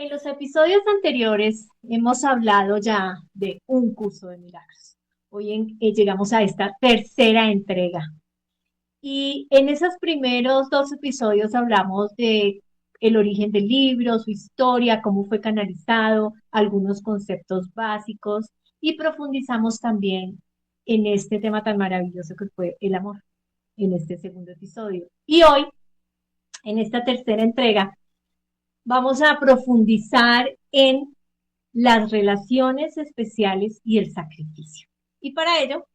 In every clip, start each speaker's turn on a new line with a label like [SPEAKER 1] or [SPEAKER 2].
[SPEAKER 1] En los episodios anteriores hemos hablado ya de un curso de milagros. Llegamos a esta tercera entrega. Y en esos primeros dos episodios hablamos de el origen del libro, su historia, cómo fue canalizado, algunos conceptos básicos y profundizamos también en este tema tan maravilloso que fue el amor en este segundo episodio. Y hoy, en esta tercera entrega, vamos a profundizar en las relaciones especiales y el sacrificio. Y para ello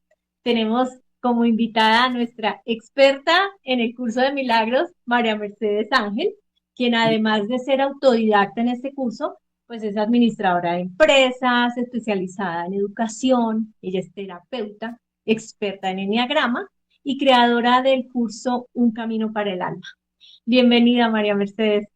[SPEAKER 1] tenemos como invitada a nuestra experta en el curso de milagros, María Mercedes Ángel, quien además de ser autodidacta en este curso, pues es administradora de empresas, especializada en educación, ella es terapeuta, experta en enneagrama y creadora del curso Un Camino para el Alma. Bienvenida, María Mercedes.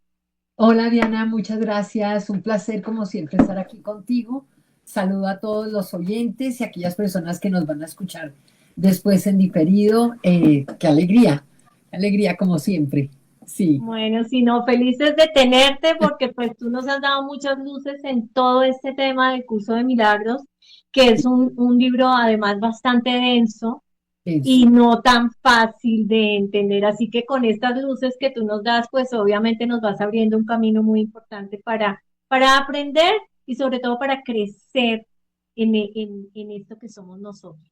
[SPEAKER 2] Hola Diana, muchas gracias. Un placer como siempre estar aquí contigo. Saludo a todos los oyentes y a aquellas personas que nos van a escuchar después en diferido. Qué alegría como siempre. Sí.
[SPEAKER 1] Bueno, si no, felices de tenerte porque pues tú nos has dado muchas luces en todo este tema del curso de milagros, que es un libro además bastante denso
[SPEAKER 2] Eso.
[SPEAKER 1] y no tan fácil de entender. Así que con estas luces que tú nos das, pues obviamente nos vas abriendo un camino muy importante para aprender y sobre todo para crecer en esto que somos nosotros,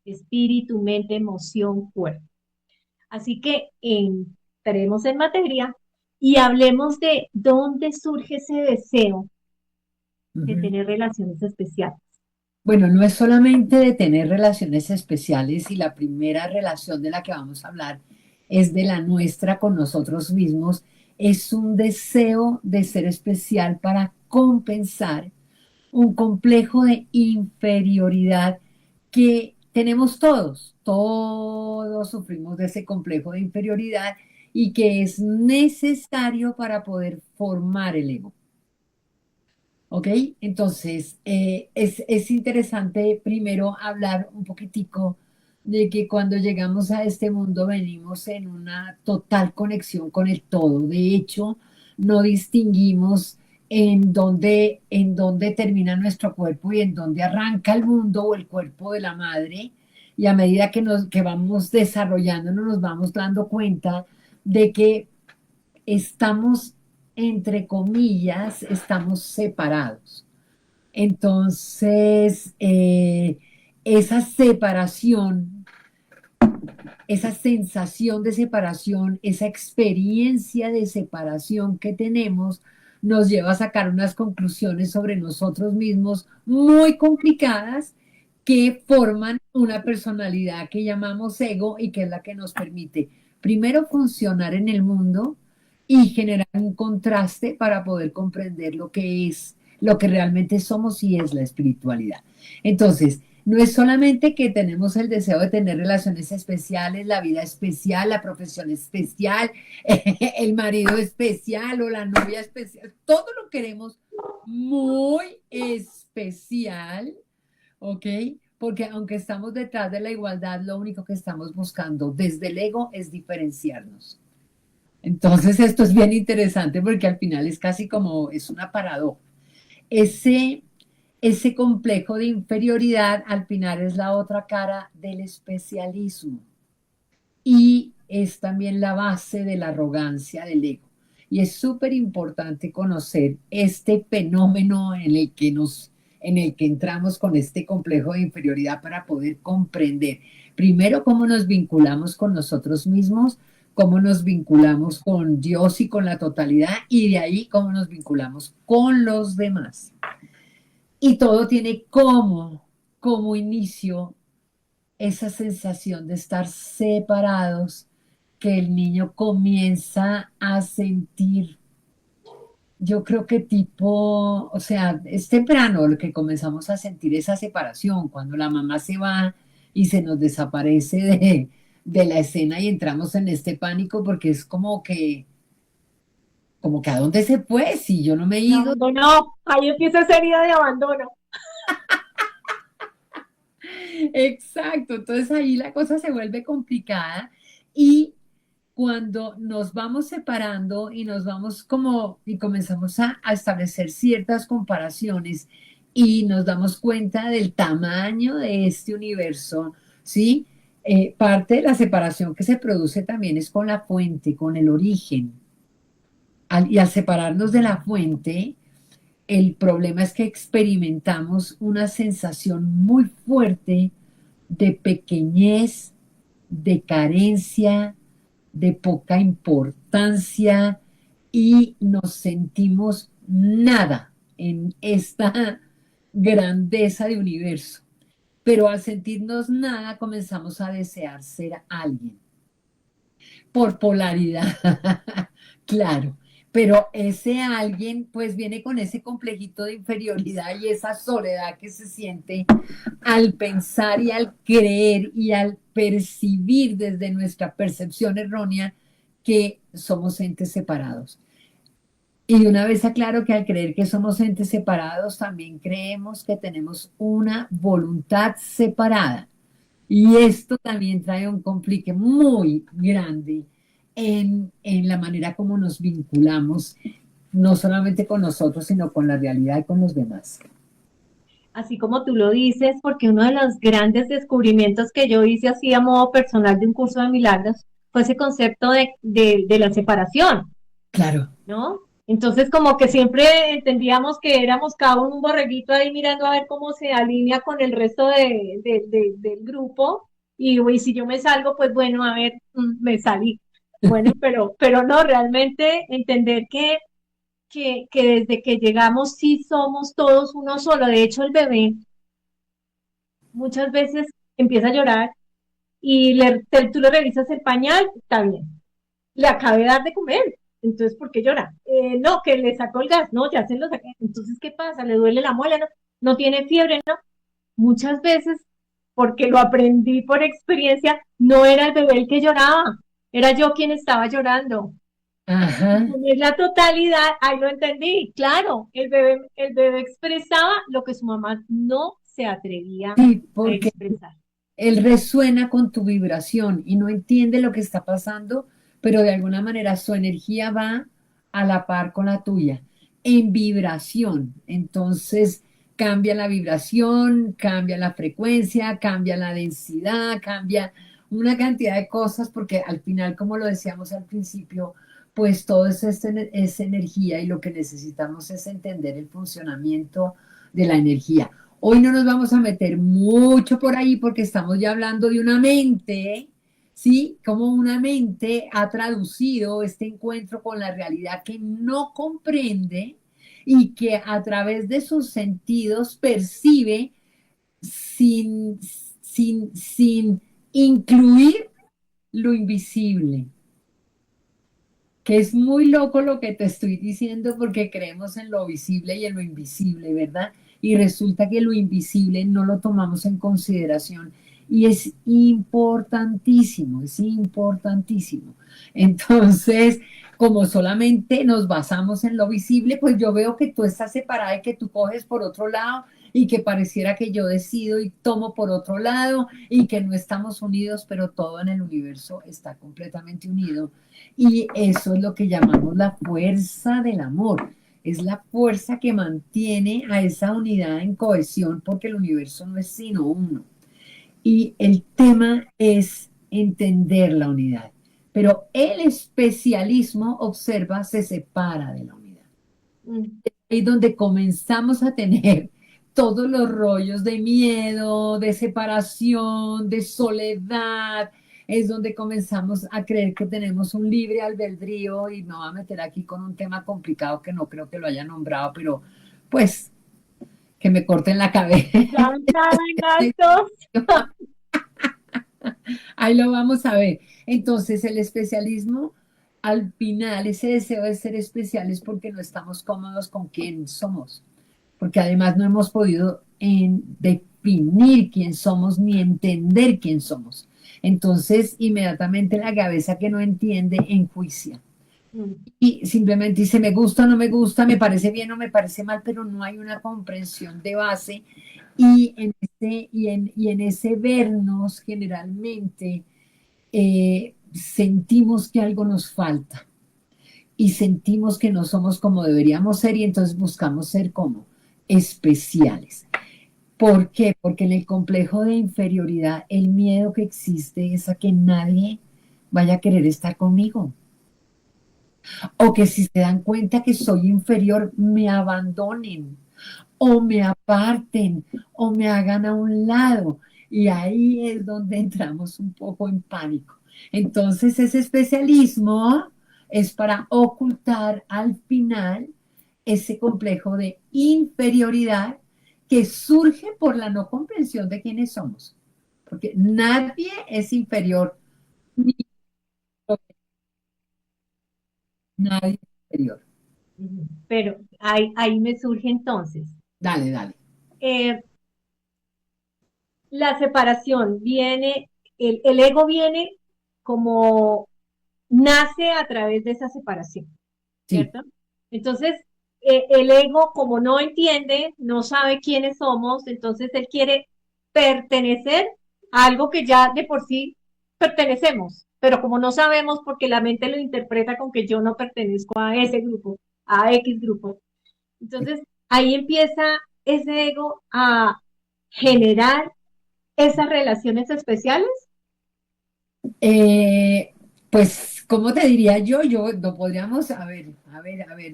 [SPEAKER 1] espíritu, mente, emoción, cuerpo. Así que entremos en materia y hablemos de dónde surge ese deseo de
[SPEAKER 2] Ujú.
[SPEAKER 1] tener relaciones especiales.
[SPEAKER 2] Bueno, no es solamente de tener relaciones especiales y la primera relación de la que vamos a hablar es de la nuestra con nosotros mismos. Es un deseo de ser especial para compensar un complejo de inferioridad que tenemos todos. Todos sufrimos de ese complejo de inferioridad y que es necesario para poder formar el ego. ¿Ok? Entonces, es interesante primero hablar un poquitico de que cuando llegamos a este mundo venimos en una total conexión con el todo. De hecho, no distinguimos en dónde termina nuestro cuerpo y en dónde arranca el mundo o el cuerpo de la madre. Y a medida que vamos desarrollándonos, nos vamos dando cuenta de que estamos, entre comillas, estamos separados. Entonces, esa separación, esa sensación de separación, esa experiencia de separación que tenemos, nos lleva a sacar unas conclusiones sobre nosotros mismos muy complicadas que forman una personalidad que llamamos ego y que es la que nos permite primero funcionar en el mundo y generar un contraste para poder comprender lo que es, lo que realmente somos y es la espiritualidad. Entonces, no es solamente que tenemos el deseo de tener relaciones especiales, la vida especial, la profesión especial, el marido especial o la novia especial, todo lo queremos muy especial, ¿ok? Porque aunque estamos detrás de la igualdad, lo único que estamos buscando desde el ego es diferenciarnos. Entonces esto es bien interesante porque al final es casi como, es una paradoja. Ese, ese complejo de inferioridad al final es la otra cara del especialismo y es también la base de la arrogancia del ego. Y es súper importante conocer este fenómeno en el que entramos con este complejo de inferioridad para poder comprender primero cómo nos vinculamos con nosotros mismos, cómo nos vinculamos con Dios y con la totalidad, y de ahí cómo nos vinculamos con los demás. Y todo tiene como inicio esa sensación de estar separados que el niño comienza a sentir. Yo creo que tipo, o sea, es temprano lo que comenzamos a sentir esa separación, cuando la mamá se va y se nos desaparece de la escena y entramos en este pánico porque es como que ¿a dónde se fue? Si yo no me he
[SPEAKER 1] Me
[SPEAKER 2] ido.
[SPEAKER 1] abandonó, ahí empieza esa herida de abandono.
[SPEAKER 2] Exacto, entonces ahí la cosa se vuelve complicada y cuando nos vamos separando y nos vamos como y comenzamos a establecer ciertas comparaciones y nos damos cuenta del tamaño de este universo, ¿sí? Parte de la separación que se produce también es con la fuente, con el origen. Y al separarnos de la fuente, el problema es que experimentamos una sensación muy fuerte de pequeñez, de carencia, de poca importancia y nos sentimos nada en esta grandeza de universo. Pero al sentirnos nada comenzamos a desear ser alguien por polaridad, claro. Pero ese alguien pues viene con ese complejito de inferioridad y esa soledad que se siente al pensar y al creer y al percibir desde nuestra percepción errónea que somos entes separados. Y de una vez aclaro que al creer que somos entes separados, también creemos que tenemos una voluntad separada. Y esto también trae un complique muy grande en la manera como nos vinculamos, no solamente con nosotros, sino con la realidad y con los demás.
[SPEAKER 1] Así como tú lo dices, porque uno de los grandes descubrimientos que yo hice así a modo personal de un curso de milagros fue ese concepto de la separación,
[SPEAKER 2] Claro.
[SPEAKER 1] ¿no? Entonces, como que siempre entendíamos que éramos cada uno un borreguito ahí mirando a ver cómo se alinea con el resto del grupo. Y si yo me salgo, pues bueno, a ver, me salí. Bueno, pero no, realmente entender que desde que llegamos sí somos todos uno solo. De hecho, el bebé muchas veces empieza a llorar y tú le revisas el pañal, está bien. Le acabé de dar de comer, entonces, ¿por qué llora? No, que le sacó el gas, no, ya se lo saqué. Entonces, ¿qué pasa? ¿Le duele la muela? No, no tiene fiebre, no. Muchas veces, porque lo aprendí por experiencia, no era el bebé el que lloraba, era yo quien estaba llorando.
[SPEAKER 2] Ajá.
[SPEAKER 1] Como es la totalidad, ahí lo entendí. Claro, el bebé expresaba lo que su mamá no se atrevía
[SPEAKER 2] Sí,
[SPEAKER 1] a
[SPEAKER 2] porque
[SPEAKER 1] expresar.
[SPEAKER 2] él resuena con tu vibración y no entiende lo que está pasando, pero de alguna manera su energía va a la par con la tuya, en vibración. Entonces cambia la vibración, cambia la frecuencia, cambia la densidad, cambia una cantidad de cosas, porque al final, como lo decíamos al principio, pues todo es energía y lo que necesitamos es entender el funcionamiento de la energía. Hoy no nos vamos a meter mucho por ahí porque estamos ya hablando de una mente, ¿sí? Como una mente ha traducido este encuentro con la realidad que no comprende y que a través de sus sentidos percibe sin, sin incluir lo invisible, que es muy loco lo que te estoy diciendo porque creemos en lo visible y en lo invisible, ¿verdad? Y resulta que lo invisible no lo tomamos en consideración y es importantísimo, es importantísimo. Entonces, como solamente nos basamos en lo visible, pues yo veo que tú estás separada y que tú coges por otro lado y que pareciera que yo decido y tomo por otro lado y que no estamos unidos, pero todo en el universo está completamente unido y eso es lo que llamamos la fuerza del amor. Es la fuerza que mantiene a esa unidad en cohesión porque el universo no es sino uno. Y el tema es entender la unidad. Pero el especialismo, observa, se separa de la unidad.
[SPEAKER 1] Mm.
[SPEAKER 2] Ahí donde comenzamos a tener todos los rollos de miedo, de separación, de soledad, es donde comenzamos a creer que tenemos un libre albedrío y me voy a meter aquí con un tema complicado que no creo que lo haya nombrado, pero pues que me corten la cabeza.
[SPEAKER 1] Ya saben, gatos.
[SPEAKER 2] Ahí lo vamos a ver. Entonces, el especialismo, al final, ese deseo de ser especial es porque no estamos cómodos con quién somos, porque además no hemos podido definir quién somos ni entender quién somos. Entonces, inmediatamente la cabeza que no entiende enjuicia
[SPEAKER 1] Mm.
[SPEAKER 2] y simplemente dice, me gusta, no me gusta, me parece bien o me parece mal, pero no hay una comprensión de base y en ese vernos generalmente sentimos que algo nos falta y sentimos que no somos como deberíamos ser y entonces buscamos ser como especiales. ¿Por qué? Porque en el complejo de inferioridad el miedo que existe es a que nadie vaya a querer estar conmigo o que si se dan cuenta que soy inferior me abandonen o me aparten o me hagan a un lado. Y ahí es donde entramos un poco en pánico. Entonces, ese especialismo es para ocultar al final ese complejo de inferioridad que surge por la no comprensión de quiénes somos. Porque nadie es inferior, ni nadie es inferior.
[SPEAKER 1] Ujú. Pero ahí me surge entonces,
[SPEAKER 2] Dale, dale.
[SPEAKER 1] eh, la separación viene, el ego viene como nace a través de esa separación,
[SPEAKER 2] Sí.
[SPEAKER 1] ¿cierto? Entonces, el ego, como no entiende, no sabe quiénes somos, entonces él quiere pertenecer a algo que ya de por sí pertenecemos, pero como no sabemos porque la mente lo interpreta con que yo no pertenezco a ese grupo, a X grupo, entonces ahí empieza ese ego a generar esas relaciones especiales.
[SPEAKER 2] Eh, pues, ¿cómo te diría yo? Yo no podríamos, a ver,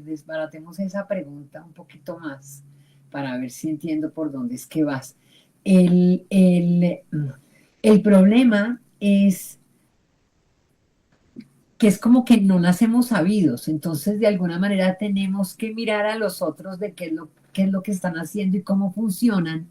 [SPEAKER 2] desbaratemos esa pregunta un poquito más para ver si entiendo por dónde es que vas. El, el, el problema es que es como que no nacemos sabidos, entonces de alguna manera tenemos que mirar a los otros de qué es lo que están haciendo y cómo funcionan.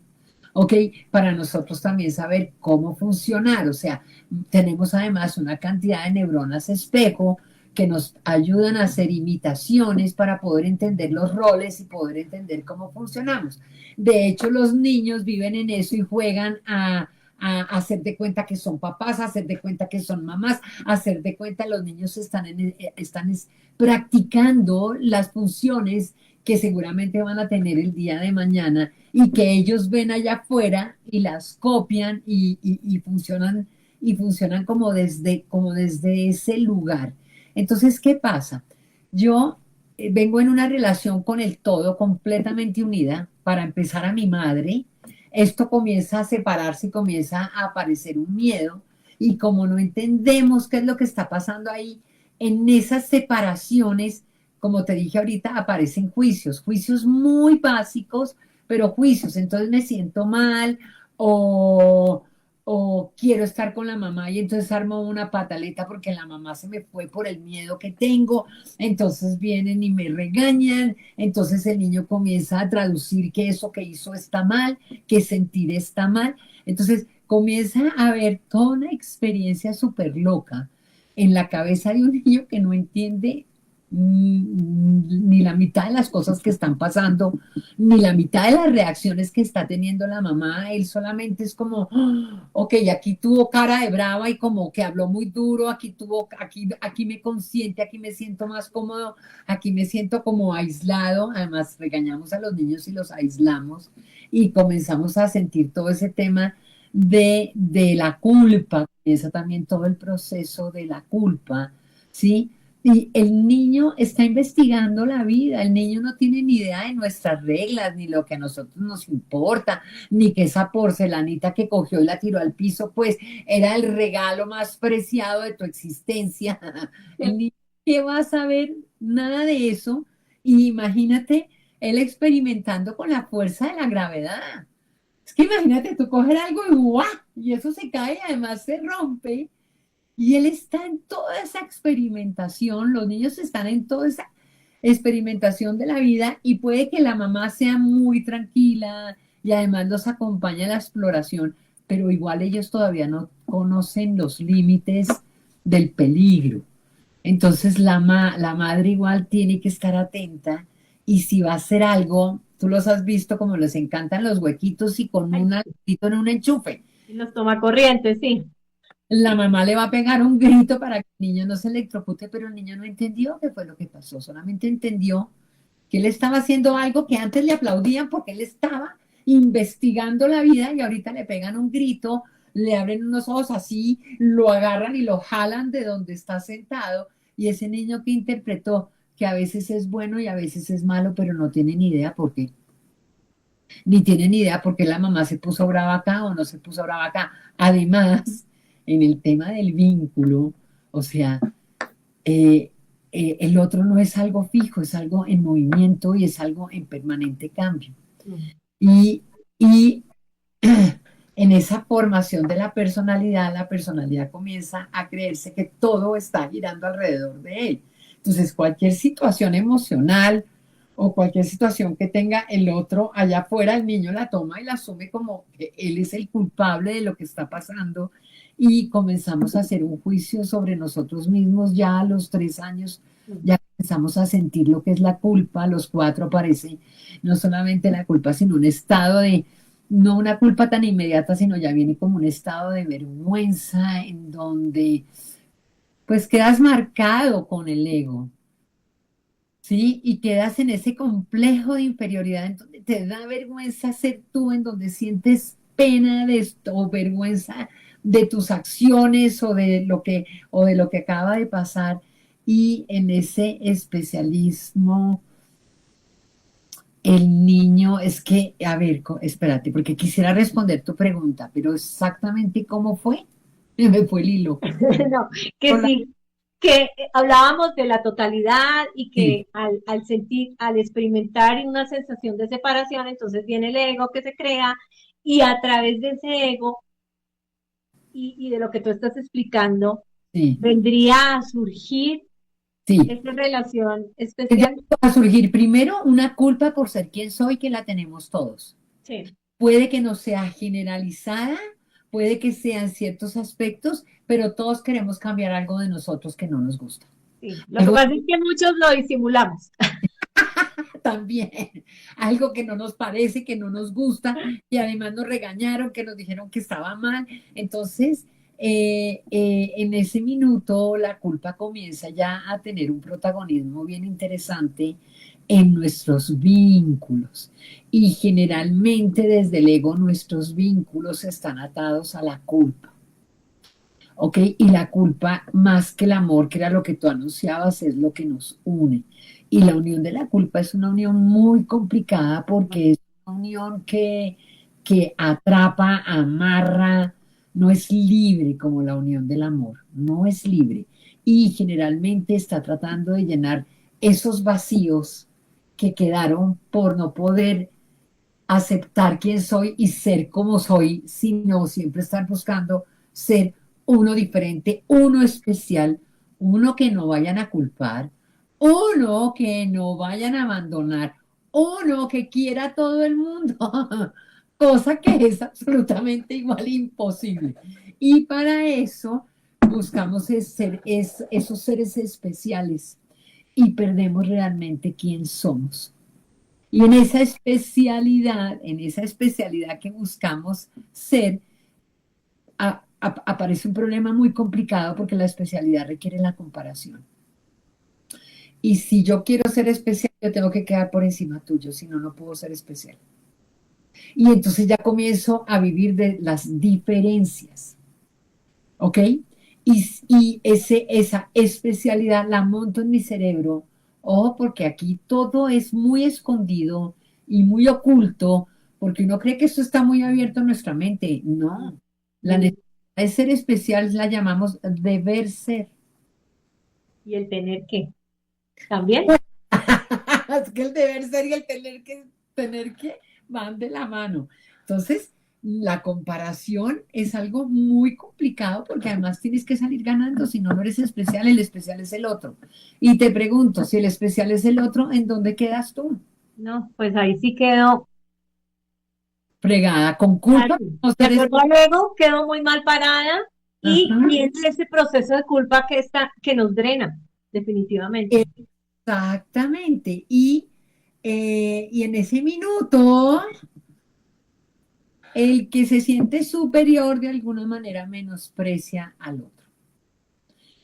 [SPEAKER 2] Ok, para nosotros también saber cómo funcionar, o sea, tenemos además una cantidad de neuronas espejo que nos ayudan a hacer imitaciones para poder entender los roles y poder entender cómo funcionamos. De hecho, los niños viven en eso y juegan a hacer de cuenta que son papás, a hacer de cuenta que son mamás, a hacer de cuenta los niños están practicando las funciones que seguramente van a tener el día de mañana y que ellos ven allá afuera y las copian y funcionan como desde ese lugar. Entonces, ¿qué pasa? Yo vengo en una relación con el todo completamente unida. Para empezar a mi madre, esto comienza a separarse y comienza a aparecer un miedo. Y como no entendemos qué es lo que está pasando ahí, en esas separaciones, como te dije ahorita, aparecen juicios, juicios muy básicos, pero juicios. Entonces me siento mal o, o quiero estar con la mamá y entonces armo una pataleta porque la mamá se me fue por el miedo que tengo. Entonces vienen y me regañan. Entonces el niño comienza a traducir que eso que hizo está mal, que sentir está mal. Entonces comienza a haber toda una experiencia súper loca en la cabeza de un niño que no entiende ni la mitad de las cosas que están pasando, ni la mitad de las reacciones que está teniendo la mamá. Él solamente es como, "Ah, ok, aquí tuvo cara de brava y como que habló muy duro, aquí me consiente, aquí me siento más cómodo, aquí me siento como aislado". Además, regañamos a los niños y los aislamos y comenzamos a sentir todo ese tema de la culpa, comienza también todo el proceso de la culpa, ¿sí? Y el niño está investigando la vida, el niño no tiene ni idea de nuestras reglas, ni lo que a nosotros nos importa, ni que esa porcelanita que cogió y la tiró al piso, pues era el regalo más preciado de tu existencia. El niño, ¿qué va a saber? Nada de eso. Y imagínate él experimentando con la fuerza de la gravedad. Es que imagínate tú coger algo y ¡guau! Y eso se cae y además se rompe. Y él está en toda esa experimentación, los niños están en toda esa experimentación de la vida y puede que la mamá sea muy tranquila y además los acompaña a la exploración, pero igual ellos todavía no conocen los límites del peligro. Entonces la madre igual tiene que estar atenta y si va a hacer algo, tú los has visto como les encantan los huequitos y con
[SPEAKER 1] Ay,
[SPEAKER 2] un altito en un enchufe.
[SPEAKER 1] y los toma corrientes, sí.
[SPEAKER 2] La mamá le va a pegar un grito para que el niño no se electrocute, pero el niño no entendió qué fue lo que pasó, solamente entendió que él estaba haciendo algo que antes le aplaudían porque él estaba investigando la vida y ahorita le pegan un grito le abren unos ojos así, lo agarran y lo jalan de donde está sentado, y ese niño que interpretó que a veces es bueno y a veces es malo, pero no tiene ni idea por qué, ni tiene ni idea por qué la mamá se puso brava acá o no se puso brava acá. Además, en el tema del vínculo, o sea, eh, el otro no es algo fijo, es algo en movimiento y es algo en permanente cambio.
[SPEAKER 1] Mm.
[SPEAKER 2] Y, y en esa formación de la personalidad comienza a creerse que todo está girando alrededor de él. Entonces, cualquier situación emocional o cualquier situación que tenga el otro allá afuera, el niño la toma y la asume como que él es el culpable de lo que está pasando, y comenzamos a hacer un juicio sobre nosotros mismos ya a los 3 años.
[SPEAKER 1] Mm.
[SPEAKER 2] Ya comenzamos a sentir lo que es la culpa. A los 4 aparece no solamente la culpa, sino un estado de, no una culpa tan inmediata, sino ya viene como un estado de vergüenza en donde pues quedas marcado con el ego, ¿sí? Y quedas en ese complejo de inferioridad en donde te da vergüenza ser tú, en donde sientes pena de esto, o vergüenza de tus acciones o de lo que acaba de pasar. Y en ese especialismo, el niño, es que, a ver, espérate, porque quisiera responder tu pregunta, pero exactamente cómo fue, me fue el hilo.
[SPEAKER 1] No, que
[SPEAKER 2] Hola.
[SPEAKER 1] sí, que hablábamos de la totalidad y
[SPEAKER 2] Sí,
[SPEAKER 1] que al sentir, al experimentar una sensación de separación, entonces viene el ego que se crea y a través de ese ego y de lo que tú estás explicando,
[SPEAKER 2] sí,
[SPEAKER 1] vendría a surgir
[SPEAKER 2] sí.
[SPEAKER 1] esa relación
[SPEAKER 2] Ya
[SPEAKER 1] especial.
[SPEAKER 2] va a surgir primero una culpa por ser quien soy, que la tenemos todos.
[SPEAKER 1] Sí,
[SPEAKER 2] Puede que no sea generalizada, puede que sean ciertos aspectos, pero todos queremos cambiar algo de nosotros que no nos gusta.
[SPEAKER 1] sí. Lo que
[SPEAKER 2] Algo
[SPEAKER 1] pasa es que muchos lo disimulamos.
[SPEAKER 2] también, algo que no nos parece, que no nos gusta, y además nos regañaron, que nos dijeron que estaba mal. Entonces, en ese minuto la culpa comienza ya a tener un protagonismo bien interesante en nuestros vínculos. Y generalmente desde el ego nuestros vínculos están atados a la culpa. ¿Ok? Y la culpa, más que el amor, que era lo que tú anunciabas, es lo que nos une. Y la unión de la culpa es una unión muy complicada porque es una unión que atrapa, amarra, no es libre como la unión del amor, no es libre. Y generalmente está tratando de llenar esos vacíos que quedaron por no poder aceptar quién soy y ser como soy, sino siempre estar buscando ser uno diferente, uno especial, uno que no vayan a culpar, uno que no vayan a abandonar, uno que quiera a todo el mundo, cosa que es absolutamente igual imposible. Y para eso buscamos esos seres especiales y perdemos realmente quién somos. Y en esa especialidad que buscamos ser, aparece un problema muy complicado porque la especialidad requiere la comparación. Y si yo quiero ser especial, yo tengo que quedar por encima tuyo, si no, no puedo ser especial. Y entonces ya comienzo a vivir de las diferencias, ¿ok? Esa especialidad la monto en mi cerebro, ojo, porque aquí todo es muy escondido y muy oculto, porque uno cree que esto está muy abierto en nuestra mente. No, la
[SPEAKER 1] Mm.
[SPEAKER 2] necesidad de ser especial la llamamos deber ser.
[SPEAKER 1] Y el tener que también.
[SPEAKER 2] Es que el deber ser y el tener que van de la mano. Entonces, la comparación es algo muy complicado porque además tienes que salir ganando, si no, no eres especial, el especial es el otro. Y te pregunto, si el especial es el otro, ¿en dónde quedas tú?
[SPEAKER 1] No, pues ahí sí quedó.
[SPEAKER 2] Fregada, con
[SPEAKER 1] Claro,
[SPEAKER 2] culpa, no
[SPEAKER 1] de
[SPEAKER 2] ser
[SPEAKER 1] acuerdo a luego, quedo muy mal parada y
[SPEAKER 2] Ajá.
[SPEAKER 1] viene ese proceso de culpa que está, que nos drena, definitivamente.
[SPEAKER 2] Exactamente. Y en ese minuto, el que se siente superior de alguna manera menosprecia al otro.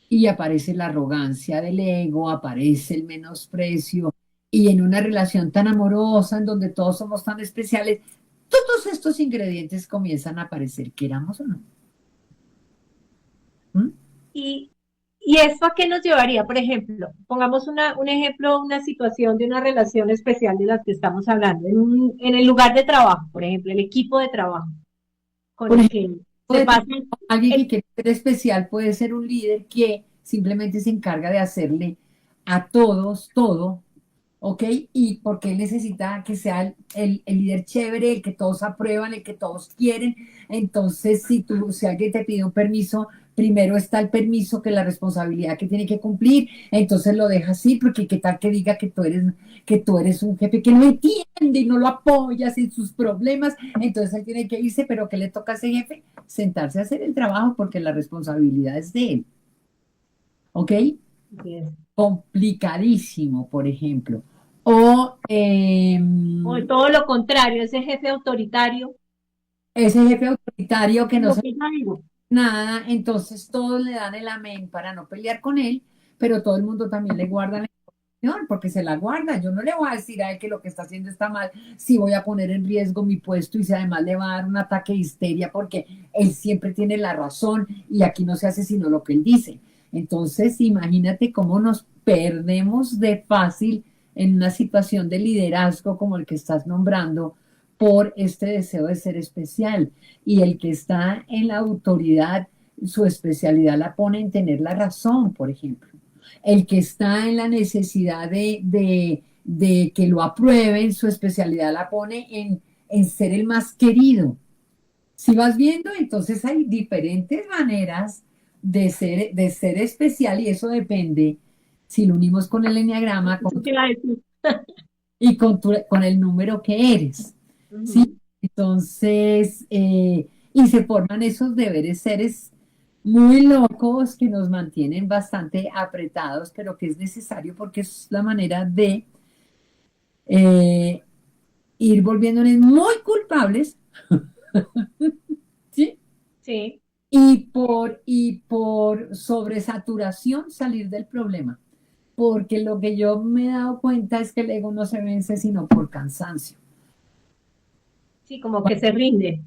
[SPEAKER 2] Y aparece la arrogancia del ego, aparece el menosprecio. Y en una relación tan amorosa, en donde todos somos tan especiales, ¡tutu! todos estos ingredientes comienzan a aparecer, queramos o no. ¿Mm?
[SPEAKER 1] Y, y esto a qué nos llevaría, por ejemplo, pongamos un ejemplo, una situación de una relación especial de las que estamos hablando, en el lugar de trabajo, por ejemplo, el equipo de trabajo con
[SPEAKER 2] Por
[SPEAKER 1] el
[SPEAKER 2] ejemplo,
[SPEAKER 1] que se
[SPEAKER 2] de
[SPEAKER 1] pasa
[SPEAKER 2] trabajo, alguien que
[SPEAKER 1] el,
[SPEAKER 2] quiere ser especial puede ser un líder que simplemente se encarga de hacerle a todos todo, ¿ok? Y porque él necesita que sea el líder chévere, el que todos aprueban, el que todos quieren. Entonces, si alguien te pide un permiso, primero está el permiso que la responsabilidad que tiene que cumplir, entonces lo deja así, porque qué tal que diga que tú eres un jefe que no entiende y no lo apoyas en sus problemas, entonces él tiene que irse, pero ¿qué le toca a ese jefe? Sentarse a hacer el trabajo porque la responsabilidad es de él, ¿ok? Complicadísimo, por ejemplo. O
[SPEAKER 1] o todo lo contrario, ese jefe autoritario,
[SPEAKER 2] ese jefe autoritario que no
[SPEAKER 1] lo
[SPEAKER 2] sabe
[SPEAKER 1] que yo digo.
[SPEAKER 2] nada, entonces todos le dan el amén para no pelear con él, pero todo el mundo también le guarda la información porque se la guarda. Yo no le voy a decir a él que lo que está haciendo está mal, si voy a poner en riesgo mi puesto y si además le va a dar un ataque de histeria porque él siempre tiene la razón y aquí no se hace sino lo que él dice. Entonces, imagínate cómo nos perdemos de fácil en una situación de liderazgo como el que estás nombrando por este deseo de ser especial. Y el que está en la autoridad, su especialidad la pone en tener la razón, por ejemplo. El que está en la necesidad de que lo aprueben, su especialidad la pone en ser el más querido. Si vas viendo, entonces hay diferentes maneras de ser especial y eso depende si lo unimos con el enneagrama
[SPEAKER 1] Eso te iba a decir.
[SPEAKER 2] y con el número que eres. ¿Sí?
[SPEAKER 1] Ujú.
[SPEAKER 2] Entonces, y se forman esos deberes seres muy locos que nos mantienen bastante apretados, pero que es necesario porque es la manera de eh, ir volviéndonos muy culpables, ¿sí?
[SPEAKER 1] Sí,
[SPEAKER 2] Y por sobresaturación salir del problema. Porque lo que yo me he dado cuenta es que el ego no se vence sino por cansancio.
[SPEAKER 1] sí, como que se rinde,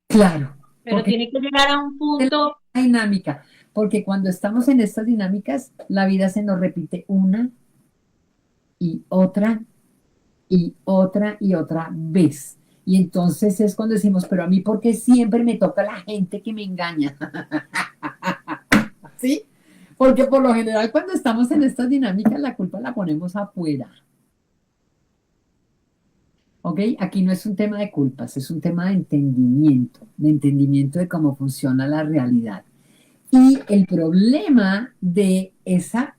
[SPEAKER 2] Claro,
[SPEAKER 1] pero
[SPEAKER 2] porque
[SPEAKER 1] tiene que llegar a un
[SPEAKER 2] es
[SPEAKER 1] punto,
[SPEAKER 2] la dinámica, porque cuando estamos en estas dinámicas, la vida se nos repite una y otra y otra y otra vez. Y entonces es cuando decimos, pero a mí, ¿por qué siempre me toca la gente que me engaña? ¿Sí? Porque por lo general cuando estamos en estas dinámicas, la culpa la ponemos afuera. ¿Ok? Aquí no es un tema de culpas, es un tema de entendimiento de cómo funciona la realidad. Y el problema de esa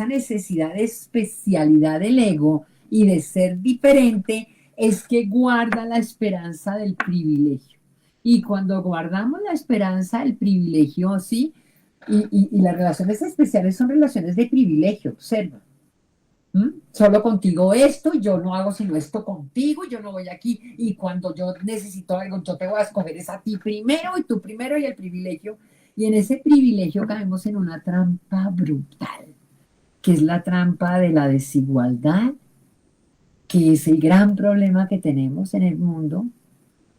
[SPEAKER 2] necesidad de especialidad del ego y de ser diferente es que guarda la esperanza del privilegio. Y cuando guardamos la esperanza del privilegio, ¿sí? Y las relaciones especiales son relaciones de privilegio, observa. ¿Mm? Solo contigo esto, yo no hago sino esto contigo, yo no voy aquí y cuando yo necesito algo, yo te voy a escoger es a ti primero y tú primero y el privilegio. Y en ese privilegio caemos en una trampa brutal, que es la trampa de la desigualdad, que es el gran problema que tenemos en el mundo,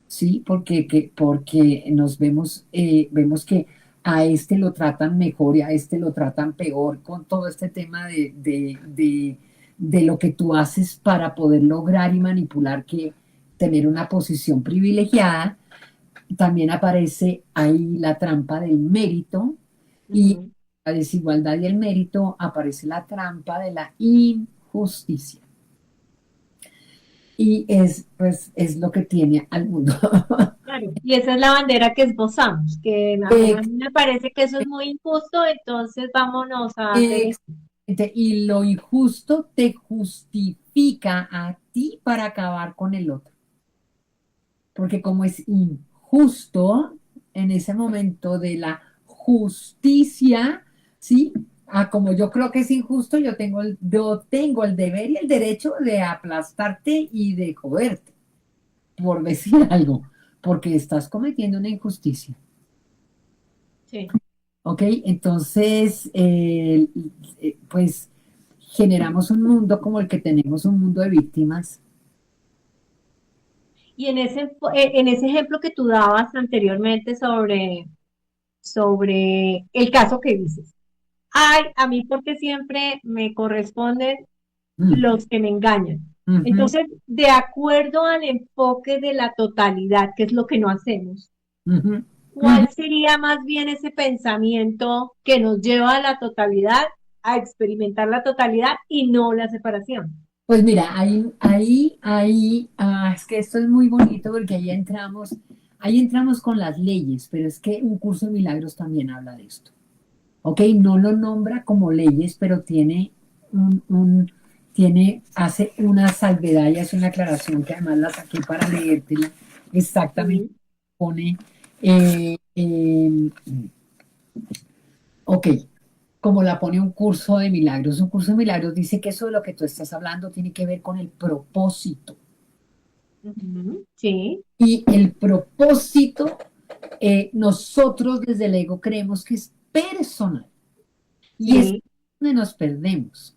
[SPEAKER 2] ¿sí? Porque nos vemos que a este lo tratan mejor y a este lo tratan peor con todo este tema de lo que tú haces para poder lograr y manipular que tener una posición privilegiada. También aparece ahí la trampa del mérito y
[SPEAKER 1] ujú,
[SPEAKER 2] la desigualdad y el mérito aparece la trampa de la injusticia. Y pues, es lo que tiene al mundo.
[SPEAKER 1] claro, y esa es la bandera que esbozamos, que a mí me parece que eso es muy injusto, entonces vámonos a hacer eso.
[SPEAKER 2] Y lo injusto te justifica a ti para acabar con el otro. Porque como es injusto en ese momento de la justicia, ¿sí? Como yo creo que es injusto, yo tengo el deber y el derecho de aplastarte y de joderte, por decir algo, porque estás cometiendo una injusticia.
[SPEAKER 1] Sí.
[SPEAKER 2] ¿Ok? Entonces, pues generamos un mundo como el que tenemos, un mundo de víctimas.
[SPEAKER 1] Y en ese ejemplo que tú dabas anteriormente sobre el caso que dices, ay, a mí porque siempre me corresponden
[SPEAKER 2] Mm,
[SPEAKER 1] los que me engañan.
[SPEAKER 2] ujú,
[SPEAKER 1] Entonces, de acuerdo al enfoque de la totalidad, que es lo que no hacemos,
[SPEAKER 2] ujú, ujú.
[SPEAKER 1] ¿cuál sería más bien ese pensamiento que nos lleva a la totalidad, a experimentar la totalidad y no la separación?
[SPEAKER 2] Pues mira, es que esto es muy bonito porque ahí entramos con las leyes, pero es que un curso de milagros también habla de esto. Ok, no lo nombra como leyes, pero hace una salvedad y hace una aclaración que además la saqué para leértela. Exactamente,
[SPEAKER 1] Sí.
[SPEAKER 2] pone, eh, eh, ok, como la pone un curso de milagros. Un curso de milagros dice que eso de lo que tú estás hablando tiene que ver con el propósito.
[SPEAKER 1] Ujú, sí,
[SPEAKER 2] Y el propósito, nosotros desde el ego creemos que es personal. Y es
[SPEAKER 1] sí,
[SPEAKER 2] donde nos perdemos.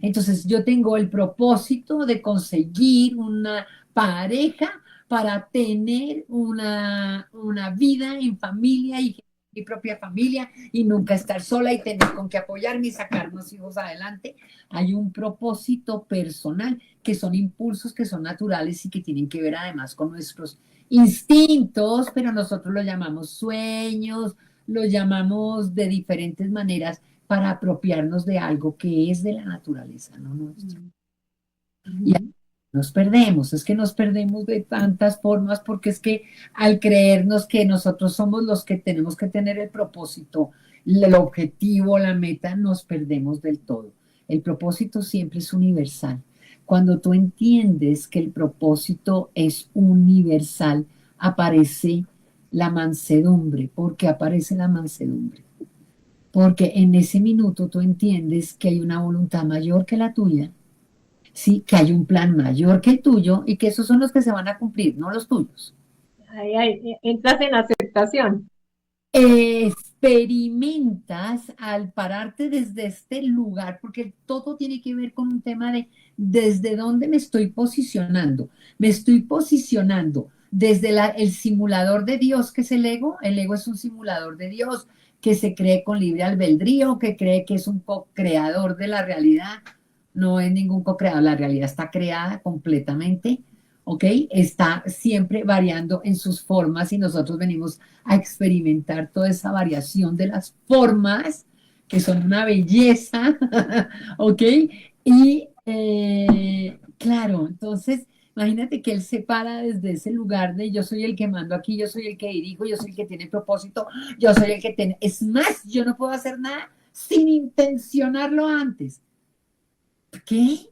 [SPEAKER 2] Entonces yo tengo el propósito de conseguir una pareja para tener una vida en familia y mi propia familia y nunca estar sola y tener con qué apoyarme y sacarnos hijos adelante. Hay un propósito personal que son impulsos que son naturales y que tienen que ver además con nuestros instintos, pero nosotros lo llamamos sueños, lo llamamos de diferentes maneras para apropiarnos de algo que es de la naturaleza, no nuestro.
[SPEAKER 1] ujú,
[SPEAKER 2] Y
[SPEAKER 1] ujú,
[SPEAKER 2] nos perdemos, es que nos perdemos de tantas formas porque es que al creernos que nosotros somos los que tenemos que tener el propósito, el objetivo, la meta, nos perdemos del todo. El propósito siempre es universal. Cuando tú entiendes que el propósito es universal, aparece la mansedumbre. ¿Por qué aparece la mansedumbre? Porque en ese minuto tú entiendes que hay una voluntad mayor que la tuya, sí, que hay un plan mayor que el tuyo y que esos son los que se van a cumplir, no los tuyos.
[SPEAKER 1] ahí entras en aceptación.
[SPEAKER 2] Experimentas al pararte desde este lugar, porque todo tiene que ver con un tema de desde dónde me estoy posicionando. Me estoy posicionando desde el simulador de Dios, que es el ego. El ego es un simulador de Dios que se cree con libre albedrío, que cree que es un co-creador de la realidad. No es ningún co-creador, la realidad está creada completamente, ¿ok? Está siempre variando en sus formas y nosotros venimos a experimentar toda esa variación de las formas, que son una belleza, ¿ok? Y claro, entonces, imagínate que él se para desde ese lugar de yo soy el que mando aquí, yo soy el que dirijo, yo soy el que tiene propósito, yo soy el que tiene... Es más, yo no puedo hacer nada sin intencionarlo antes. ¿Qué?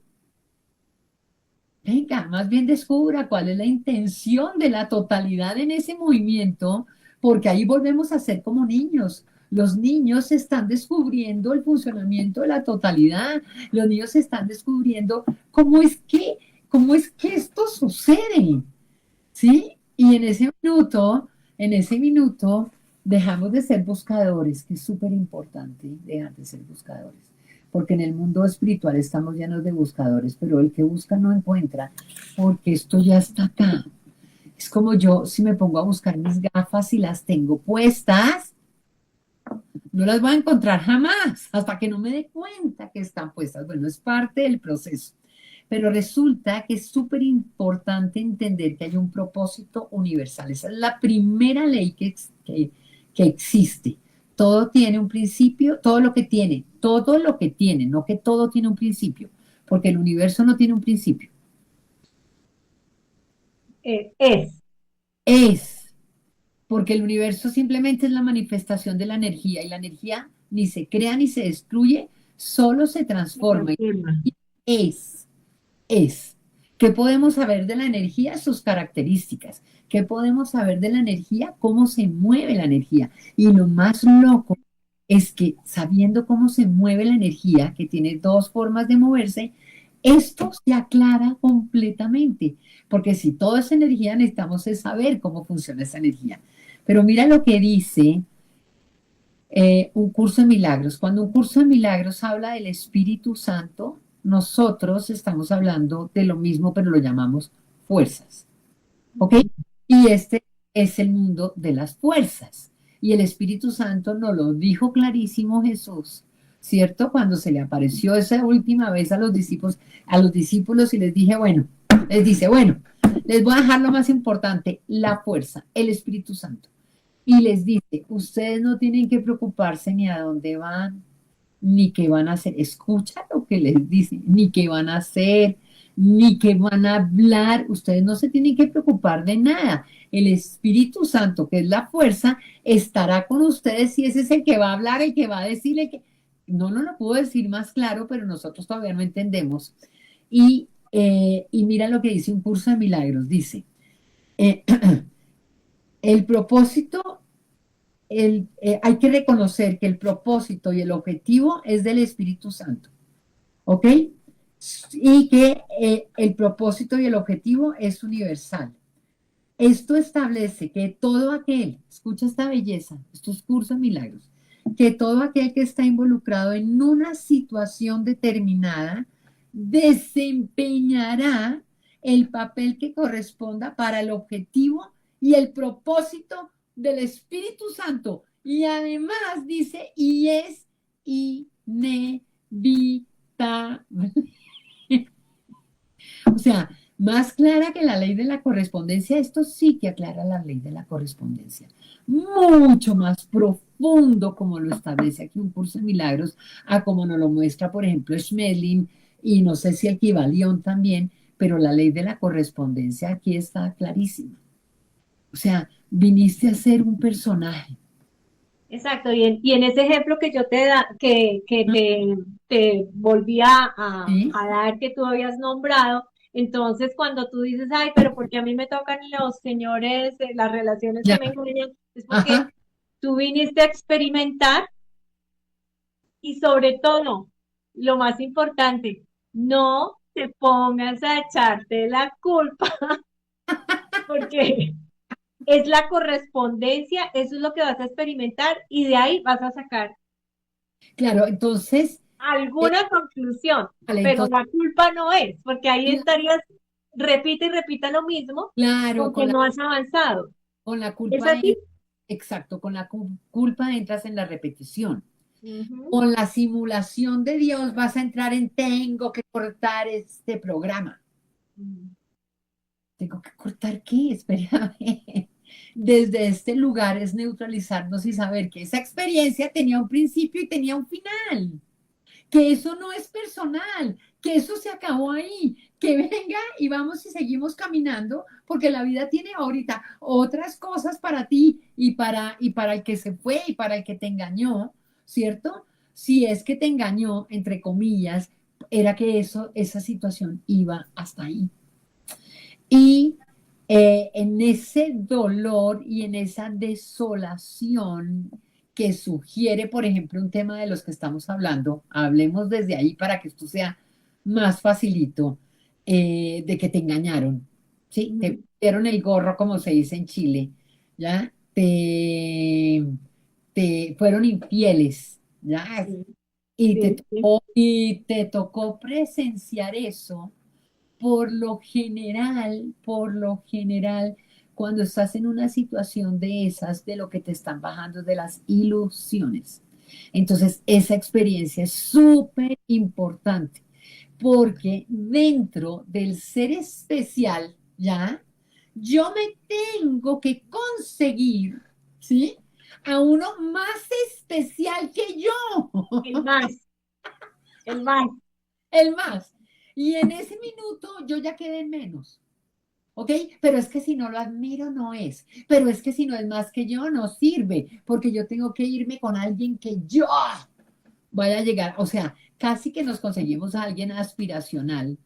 [SPEAKER 2] Venga, más bien descubra cuál es la intención de la totalidad en ese movimiento, porque ahí volvemos a ser como niños. Los niños están descubriendo el funcionamiento de la totalidad. Los niños están descubriendo cómo es que esto sucede, ¿sí? Y en ese minuto, dejamos de ser buscadores, que es súper importante dejar de ser buscadores, porque en el mundo espiritual estamos llenos de buscadores, pero el que busca no encuentra, porque esto ya está acá. Es como yo, si me pongo a buscar mis gafas y las tengo puestas, no las voy a encontrar jamás, hasta que no me dé cuenta que están puestas. Bueno, es parte del proceso. Pero resulta que es súper importante entender que hay un propósito universal. Esa es la primera ley que existe. Todo tiene un principio, todo lo que tiene, no que todo tiene un principio, porque el universo no tiene un principio.
[SPEAKER 1] Es.
[SPEAKER 2] Es, porque el universo simplemente es la manifestación de la energía y la energía ni se crea ni se destruye, solo se
[SPEAKER 1] Se
[SPEAKER 2] transforma.
[SPEAKER 1] transforma.
[SPEAKER 2] Y es. es. ¿Qué podemos saber de la energía? Sus características. ¿Qué podemos saber de la energía? Cómo se mueve la energía. Y lo más loco es que sabiendo cómo se mueve la energía, que tiene dos formas de moverse, esto se aclara completamente. Porque si todo es energía, necesitamos es saber cómo funciona esa energía. Pero mira lo que dice un curso de milagros. Cuando un curso de milagros habla del Espíritu Santo, nosotros estamos hablando de lo mismo, pero lo llamamos fuerzas. ¿ok? Y este es el mundo de las fuerzas. Y el Espíritu Santo nos lo dijo clarísimo Jesús, ¿cierto? Cuando se le apareció esa última vez a los discípulos y les dije, bueno, les dice, bueno, les voy a dejar lo más importante, la fuerza, el Espíritu Santo. Y les dice, ustedes no tienen que preocuparse ni a dónde van, ni qué van a hacer. Escucha lo que les dice, ni qué van a hacer, ni qué van a hablar. Ustedes no se tienen que preocupar de nada. El Espíritu Santo, que es la fuerza, estará con ustedes y ese es el que va a hablar, el que va a decirle que... No, no lo puedo decir más claro, pero nosotros todavía no entendemos. Y mira lo que dice un curso de milagros. Dice, eh, el propósito hay que reconocer que el propósito y el objetivo es del Espíritu Santo, ¿ok? Y que el propósito y el objetivo es universal. Esto establece que todo aquel, escucha esta belleza, estos cursos milagros, que todo aquel que está involucrado en una situación determinada desempeñará el papel que corresponda para el objetivo y el propósito del Espíritu Santo. Y además dice, y es inevitable. O sea, más clara que la ley de la correspondencia, esto sí que aclara la ley de la correspondencia. Mucho más profundo como lo establece aquí un curso de milagros, a como nos lo muestra, por ejemplo, Schmeling, y no sé si el Kybalión también, pero la ley de la correspondencia aquí está clarísima. O sea, viniste a ser un personaje.
[SPEAKER 1] Exacto, y en ese ejemplo que yo te da, que te volví
[SPEAKER 2] ¿Sí?
[SPEAKER 1] a dar que tú habías nombrado, entonces cuando tú dices, ay, pero porque a mí me tocan los señores, las relaciones que
[SPEAKER 2] Ya.
[SPEAKER 1] me engañan, es porque
[SPEAKER 2] Ajá.
[SPEAKER 1] tú viniste a experimentar y sobre todo, lo más importante, no te pongas a echarte la culpa, porque es la correspondencia, eso es lo que vas a experimentar y de ahí vas a sacar
[SPEAKER 2] Claro, entonces,
[SPEAKER 1] alguna conclusión,
[SPEAKER 2] vale,
[SPEAKER 1] pero
[SPEAKER 2] entonces,
[SPEAKER 1] la culpa no es, porque ahí estarías, repite y repita lo mismo,
[SPEAKER 2] claro,
[SPEAKER 1] porque no has avanzado.
[SPEAKER 2] con la
[SPEAKER 1] ¿Es
[SPEAKER 2] culpa,
[SPEAKER 1] así?
[SPEAKER 2] exacto, con la culpa entras en la repetición.
[SPEAKER 1] Ujú.
[SPEAKER 2] Con la simulación de Dios vas a entrar en tengo que cortar este programa. ¿Tengo que cortar qué? Espérame. Desde este lugar es neutralizarnos y saber que esa experiencia tenía un principio y tenía un final, que eso no es personal, que eso se acabó ahí, que venga y vamos y seguimos caminando, porque la vida tiene ahorita otras cosas para ti y para el que se fue y para el que te engañó, ¿cierto? Si es que te engañó, entre comillas, era que esa situación iba hasta ahí. Y en ese dolor y en esa desolación que sugiere, por ejemplo, un tema de los que estamos hablando, hablemos desde ahí para que esto sea más facilito, de que te engañaron, ¿sí? Te
[SPEAKER 1] Ujú.
[SPEAKER 2] pusieron el gorro, como se dice en Chile, ¿ya? Te fueron infieles, ¿ya?
[SPEAKER 1] Sí,
[SPEAKER 2] Y
[SPEAKER 1] sí, sí.
[SPEAKER 2] y te tocó presenciar eso por lo general, cuando estás en una situación de esas, de lo que te están bajando de las ilusiones. Entonces, esa experiencia es súper importante porque dentro del ser especial, ¿ya? Yo me tengo que conseguir, ¿sí? A uno más especial que yo,
[SPEAKER 1] El más, el más.
[SPEAKER 2] el más. Y en ese minuto yo ya quedé en menos. ¿Ok? Pero es que si no lo admiro, no es. Pero es que si no es más que yo, no sirve, porque yo tengo que irme con alguien que yo vaya a llegar. O sea, casi que nos conseguimos a alguien aspiracional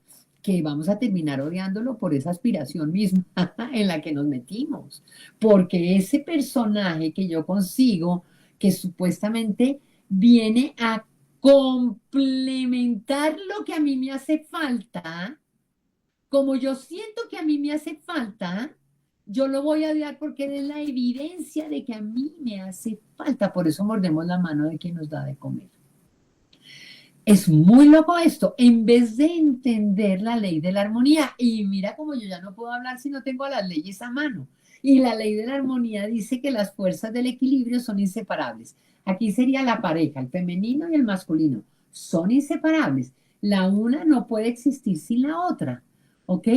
[SPEAKER 2] que vamos a terminar odiándolo por esa aspiración misma en la que nos metimos. Porque ese personaje que yo consigo, que supuestamente viene a complementar lo que a mí me hace falta, como yo siento que a mí me hace falta, yo lo voy a odiar porque es la evidencia de que a mí me hace falta. Por eso mordemos la mano de quien nos da de comer. Es muy loco esto, en vez de entender la ley de la armonía, y mira como yo ya no puedo hablar si no tengo las leyes a mano, y la ley de la armonía dice que las fuerzas del equilibrio son inseparables. Aquí sería la pareja, el femenino y el masculino, son inseparables. La una no puede existir sin la otra, ¿ok?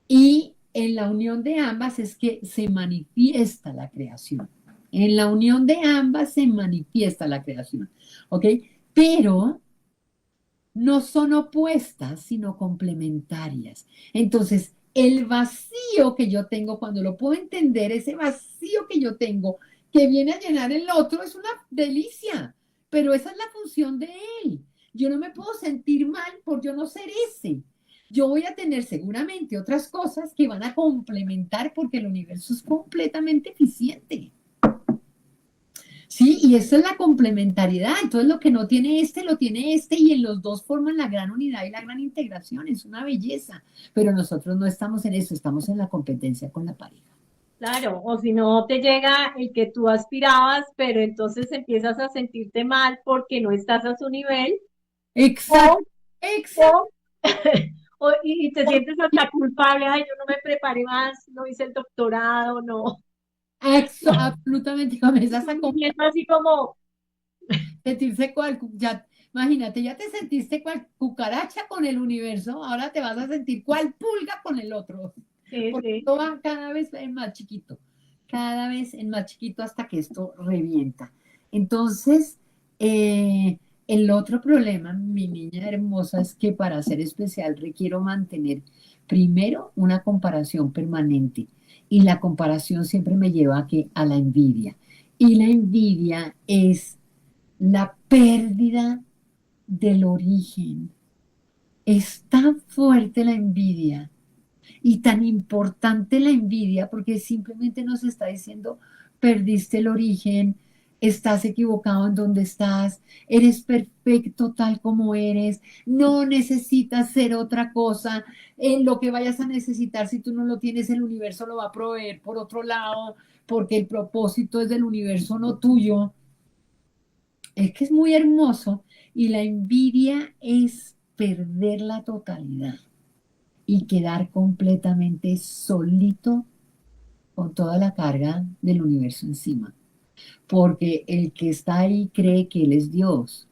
[SPEAKER 2] Y en la unión de ambas es que se manifiesta la creación. En la unión de ambas se manifiesta la creación, ¿ok? Pero no son opuestas, sino complementarias. Entonces, el vacío que yo tengo, cuando lo puedo entender, ese vacío que yo tengo, que viene a llenar el otro, es una delicia, pero esa es la función de él. Yo no me puedo sentir mal por yo no ser ese. Yo voy a tener seguramente otras cosas que van a complementar porque el universo es completamente eficiente. Sí, y eso es la complementariedad. Entonces, lo que no tiene este, lo tiene este, y en los dos forman la gran unidad y la gran integración. Es una belleza. Pero nosotros no estamos en eso, estamos en la competencia con la pareja.
[SPEAKER 1] Claro, o si no te llega el que tú aspirabas, pero entonces empiezas a sentirte mal porque no estás a su nivel,
[SPEAKER 2] Exacto,
[SPEAKER 1] o,
[SPEAKER 2] exacto.
[SPEAKER 1] o, y te sientes hasta culpable, ay, yo no me preparé más, no hice el doctorado, no.
[SPEAKER 2] Absolutamente, comienzas a
[SPEAKER 1] Sentimiento así como,
[SPEAKER 2] sentirse cual, ya, imagínate, ya te sentiste cual cucaracha con el universo, ahora te vas a sentir cual pulga con el otro,
[SPEAKER 1] sí,
[SPEAKER 2] porque
[SPEAKER 1] sí,
[SPEAKER 2] esto va cada vez en más chiquito, cada vez en más chiquito hasta que esto revienta. Entonces, el otro problema, mi niña hermosa, es que para ser especial requiero mantener primero una comparación permanente, y la comparación siempre me lleva a, que, a la envidia. Y la envidia es la pérdida del origen. Es tan fuerte la envidia y tan importante la envidia porque simplemente nos está diciendo, perdiste el origen, estás equivocado en donde estás, eres perfecto tal como eres, no necesitas ser otra cosa, en lo que vayas a necesitar, si tú no lo tienes, el universo lo va a proveer por otro lado, porque el propósito es del universo, no tuyo. Es que es muy hermoso, y la envidia es perder la totalidad y quedar completamente solito con toda la carga del universo encima. Porque el que está ahí cree que él es Dios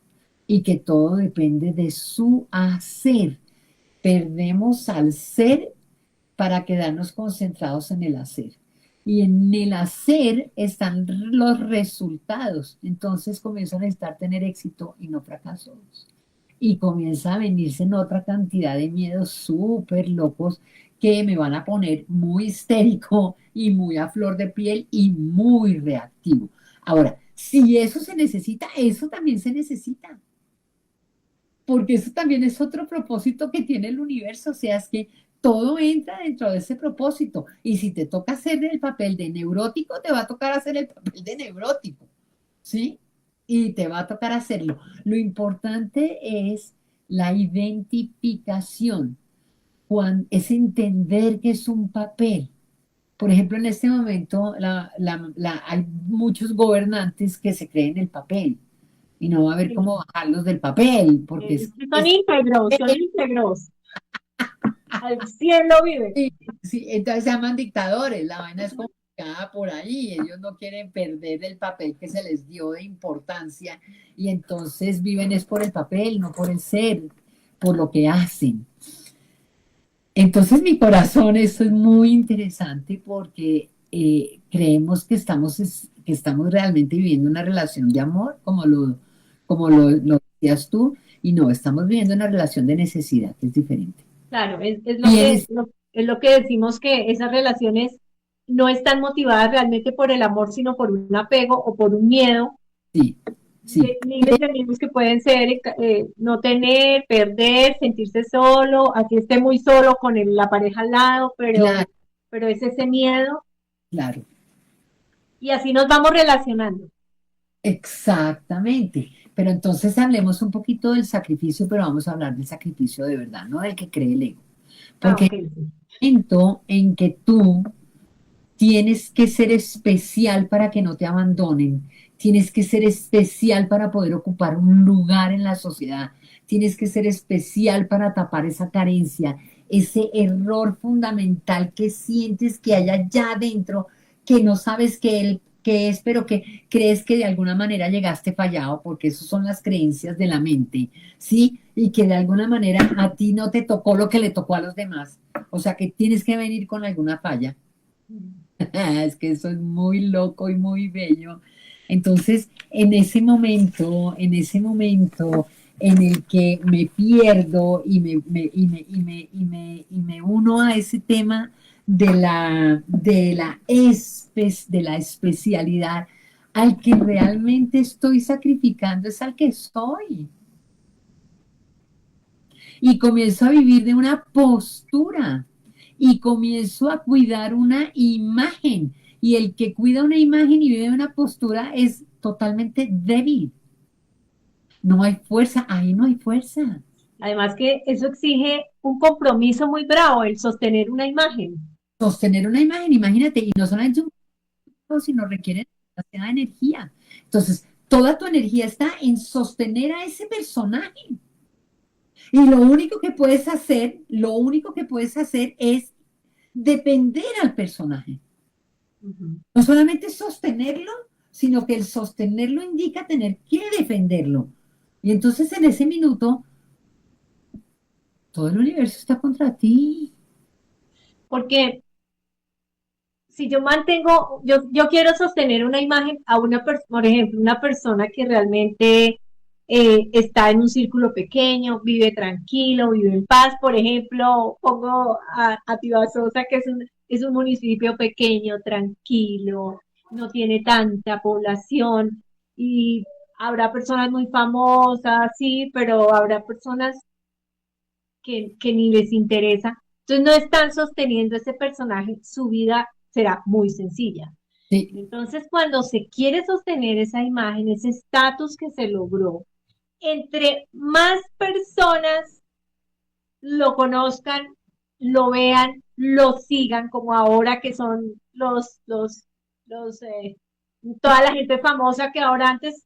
[SPEAKER 2] y que todo depende de su hacer. Perdemos al ser para quedarnos concentrados en el hacer. Y en el hacer están los resultados. Entonces comienzan a necesitar tener éxito y no fracasos. Y comienza a venirse en otra cantidad de miedos súper locos que me van a poner muy histérico y muy a flor de piel y muy reactivo. Ahora, si eso se necesita, eso también se necesita, porque eso también es otro propósito que tiene el universo, o sea, es que todo entra dentro de ese propósito, y si te toca hacer el papel de neurótico, te va a tocar hacer el papel de neurótico, ¿sí? Y te va a tocar hacerlo. Lo importante es la identificación, es entender que es un papel. Por ejemplo, en este momento hay muchos gobernantes que se creen el papel y no va a haber
[SPEAKER 1] sí.
[SPEAKER 2] cómo bajarlos del papel, porque
[SPEAKER 1] Son íntegros, al cielo vive.
[SPEAKER 2] sí, sí, entonces se llaman dictadores, la vaina es complicada por ahí, ellos no quieren perder el papel que se les dio de importancia, y entonces viven es por el papel, no por el ser, por lo que hacen. Entonces mi corazón, esto es muy interesante porque creemos que que estamos realmente viviendo una relación de amor, lo decías tú, y no, estamos viviendo una relación de necesidad, que es diferente.
[SPEAKER 1] Claro,
[SPEAKER 2] Y es,
[SPEAKER 1] es lo que decimos que esas relaciones no están motivadas realmente por el amor, sino por un apego o por un miedo
[SPEAKER 2] sí, sí,
[SPEAKER 1] de miles de miedos que pueden ser no tener, perder, sentirse solo, así esté muy solo con la pareja al lado,
[SPEAKER 2] claro,
[SPEAKER 1] pero es ese miedo
[SPEAKER 2] claro,
[SPEAKER 1] y así nos vamos relacionando.
[SPEAKER 2] exactamente. Pero entonces hablemos un poquito del sacrificio, pero vamos a hablar del sacrificio de verdad, no del que cree el ego.
[SPEAKER 1] Ah,
[SPEAKER 2] Porque
[SPEAKER 1] ok,
[SPEAKER 2] el momento en que tú Tienes que ser especial para que no te abandonen. Tienes que ser especial para poder ocupar un lugar en la sociedad. Tienes que ser especial para tapar esa carencia, ese error fundamental que sientes que hay allá adentro, que no sabes qué es, pero que crees que de alguna manera llegaste fallado, porque esas son las creencias de la mente, ¿sí? Y que de alguna manera a ti no te tocó lo que le tocó a los demás. O sea que tienes que venir con alguna falla. Es que eso es muy loco y muy bello. Entonces, en ese momento en el que me pierdo y me uno a ese tema de la especialidad, al que realmente estoy sacrificando es al que soy. Y comienzo a vivir de una postura y comienzo a cuidar una imagen. Y el que cuida una imagen y vive de una postura es totalmente débil. No hay fuerza, ahí no hay fuerza.
[SPEAKER 1] Además que eso exige un compromiso muy bravo, el sostener una imagen.
[SPEAKER 2] Sostener una imagen, imagínate, y no solamente un poco, sino requiere demasiada energía. Entonces, toda tu energía está en sostener a ese personaje. Y lo único que puedes hacer es depender al personaje.
[SPEAKER 1] Ujú.
[SPEAKER 2] No solamente sostenerlo, sino que el sostenerlo indica tener que defenderlo. Y entonces en ese minuto, todo el universo está contra ti.
[SPEAKER 1] Porque si yo mantengo, yo quiero sostener una imagen a una persona, por ejemplo, una persona que realmente está en un círculo pequeño, vive tranquilo, vive en paz, por ejemplo, pongo a Tibasosa, que es un municipio pequeño, tranquilo, no tiene tanta población y habrá personas muy famosas, sí, pero habrá personas que ni les interesa. Entonces no están sosteniendo ese personaje, su vida será muy sencilla.
[SPEAKER 2] Sí,
[SPEAKER 1] Entonces, cuando se quiere sostener esa imagen, ese estatus que se logró, entre más personas lo conozcan, lo vean, lo sigan, como ahora que son toda la gente famosa que ahora antes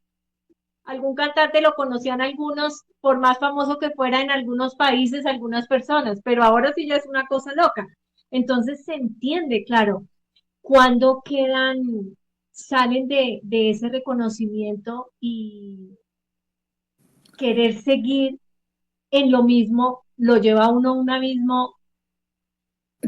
[SPEAKER 1] algún cantante lo conocían algunos, por más famoso que fuera en algunos países, algunas personas, pero ahora sí ya es una cosa loca. Entonces se entiende, claro, cuando salen de ese reconocimiento y querer seguir en lo mismo, lo lleva a uno a un abismo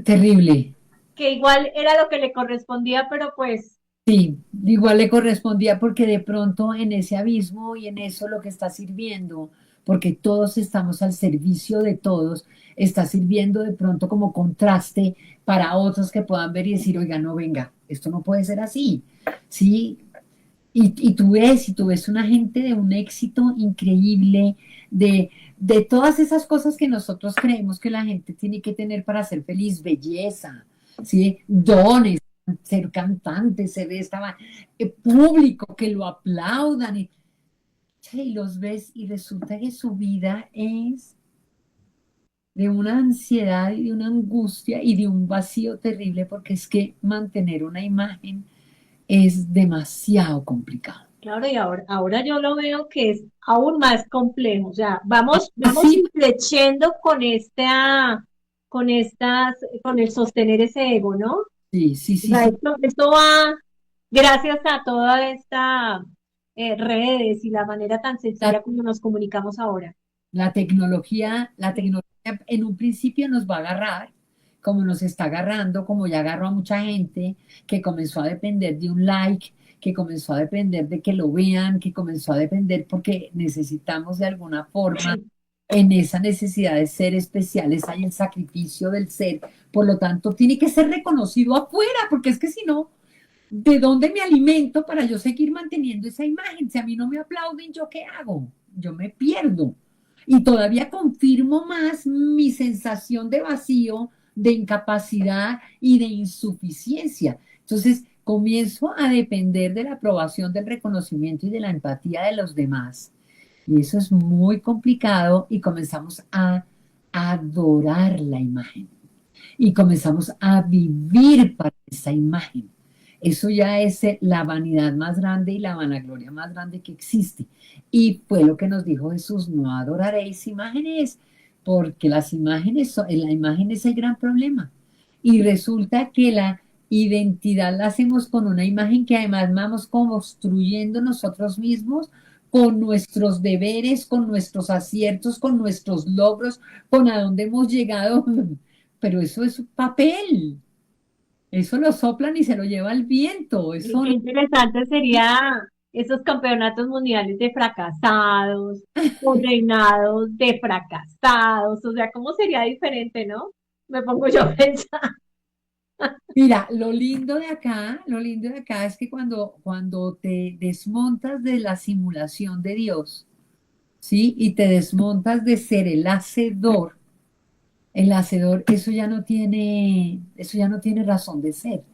[SPEAKER 2] terrible.
[SPEAKER 1] que igual era lo que le correspondía, pero pues,
[SPEAKER 2] Sí, igual le correspondía porque de pronto en ese abismo y en eso lo que está sirviendo, porque todos estamos al servicio de todos, está sirviendo de pronto como contraste para otros que puedan ver y decir, oiga, no venga, esto no puede ser así. Sí, y tú ves una gente de un éxito increíble, de todas esas cosas que nosotros creemos que la gente tiene que tener para ser feliz, belleza, ¿sí? Dones, ser cantante, ser público, que lo aplaudan, y los ves y resulta que su vida es de una ansiedad y de una angustia y de un vacío terrible porque es que mantener una imagen es demasiado complicado.
[SPEAKER 1] claro, y ahora yo lo veo que es aún más complejo. O sea, vamos
[SPEAKER 2] Así,
[SPEAKER 1] flechando con el sostener ese ego, ¿no?
[SPEAKER 2] sí, sí,
[SPEAKER 1] O
[SPEAKER 2] sí,
[SPEAKER 1] sea,
[SPEAKER 2] sí.
[SPEAKER 1] esto va gracias a toda esta redes y la manera tan
[SPEAKER 2] La,
[SPEAKER 1] sencilla como nos comunicamos ahora.
[SPEAKER 2] la tecnología en un principio nos va a agarrar, como nos está agarrando, como ya agarró a mucha gente que comenzó a depender de un like, que comenzó a depender de que lo vean, que comenzó a depender porque necesitamos de alguna forma, en esa necesidad de ser especiales hay el sacrificio del ser, por lo tanto tiene que ser reconocido afuera, porque es que si no, ¿de dónde me alimento para yo seguir manteniendo esa imagen? Si a mí no me aplauden, ¿yo qué hago? Yo me pierdo. Y todavía confirmo más mi sensación de vacío, de incapacidad y de insuficiencia. Entonces, comienzo a depender de la aprobación, del reconocimiento y de la empatía de los demás. Y eso es muy complicado y comenzamos a adorar la imagen y comenzamos a vivir para esa imagen. Eso ya es la vanidad más grande y la vanagloria más grande que existe. Y fue lo que nos dijo Jesús, no adoraréis imágenes, porque las imágenes, la imagen es el gran problema. Y resulta que la identidad la hacemos con una imagen que además vamos construyendo nosotros mismos, con nuestros deberes, con nuestros aciertos, con nuestros logros, con a dónde hemos llegado. Pero eso es un papel. Eso lo soplan y se lo lleva el viento.
[SPEAKER 1] Y
[SPEAKER 2] Eso
[SPEAKER 1] qué
[SPEAKER 2] no-
[SPEAKER 1] interesante sería esos campeonatos mundiales de fracasados, o reinados de fracasados, o sea, ¿cómo sería diferente, no? Me pongo yo a pensar.
[SPEAKER 2] Mira, lo lindo de acá es que cuando te desmontas de la simulación de Dios, ¿sí? Y te desmontas de ser el hacedor, eso ya no tiene razón de ser.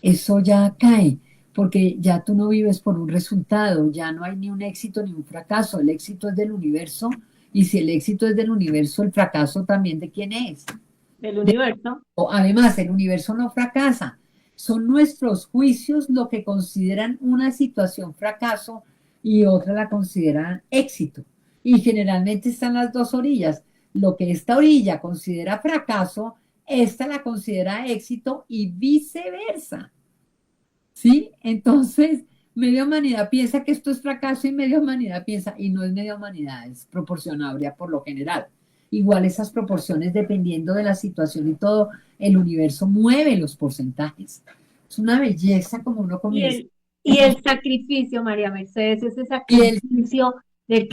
[SPEAKER 2] Eso ya cae, porque ya tú no vives por un resultado, ya no hay ni un éxito ni un fracaso. El éxito es del universo, y si el éxito es del universo, el fracaso también de quién es.
[SPEAKER 1] Del universo.
[SPEAKER 2] Además, el universo no fracasa. Son nuestros juicios lo que consideran una situación fracaso y otra la consideran éxito. Y generalmente están las dos orillas. Lo que esta orilla considera fracaso, esta la considera éxito y viceversa. ¿Sí? Entonces, media humanidad piensa que esto es fracaso y media humanidad piensa, y no es media humanidad, es proporcionable por lo general. Igual esas proporciones, dependiendo de la situación y todo, el universo mueve los porcentajes. Es una belleza como uno
[SPEAKER 1] Y
[SPEAKER 2] comienza.
[SPEAKER 1] el, y el sacrificio, María Mercedes, ese
[SPEAKER 2] Y el,
[SPEAKER 1] sacrificio del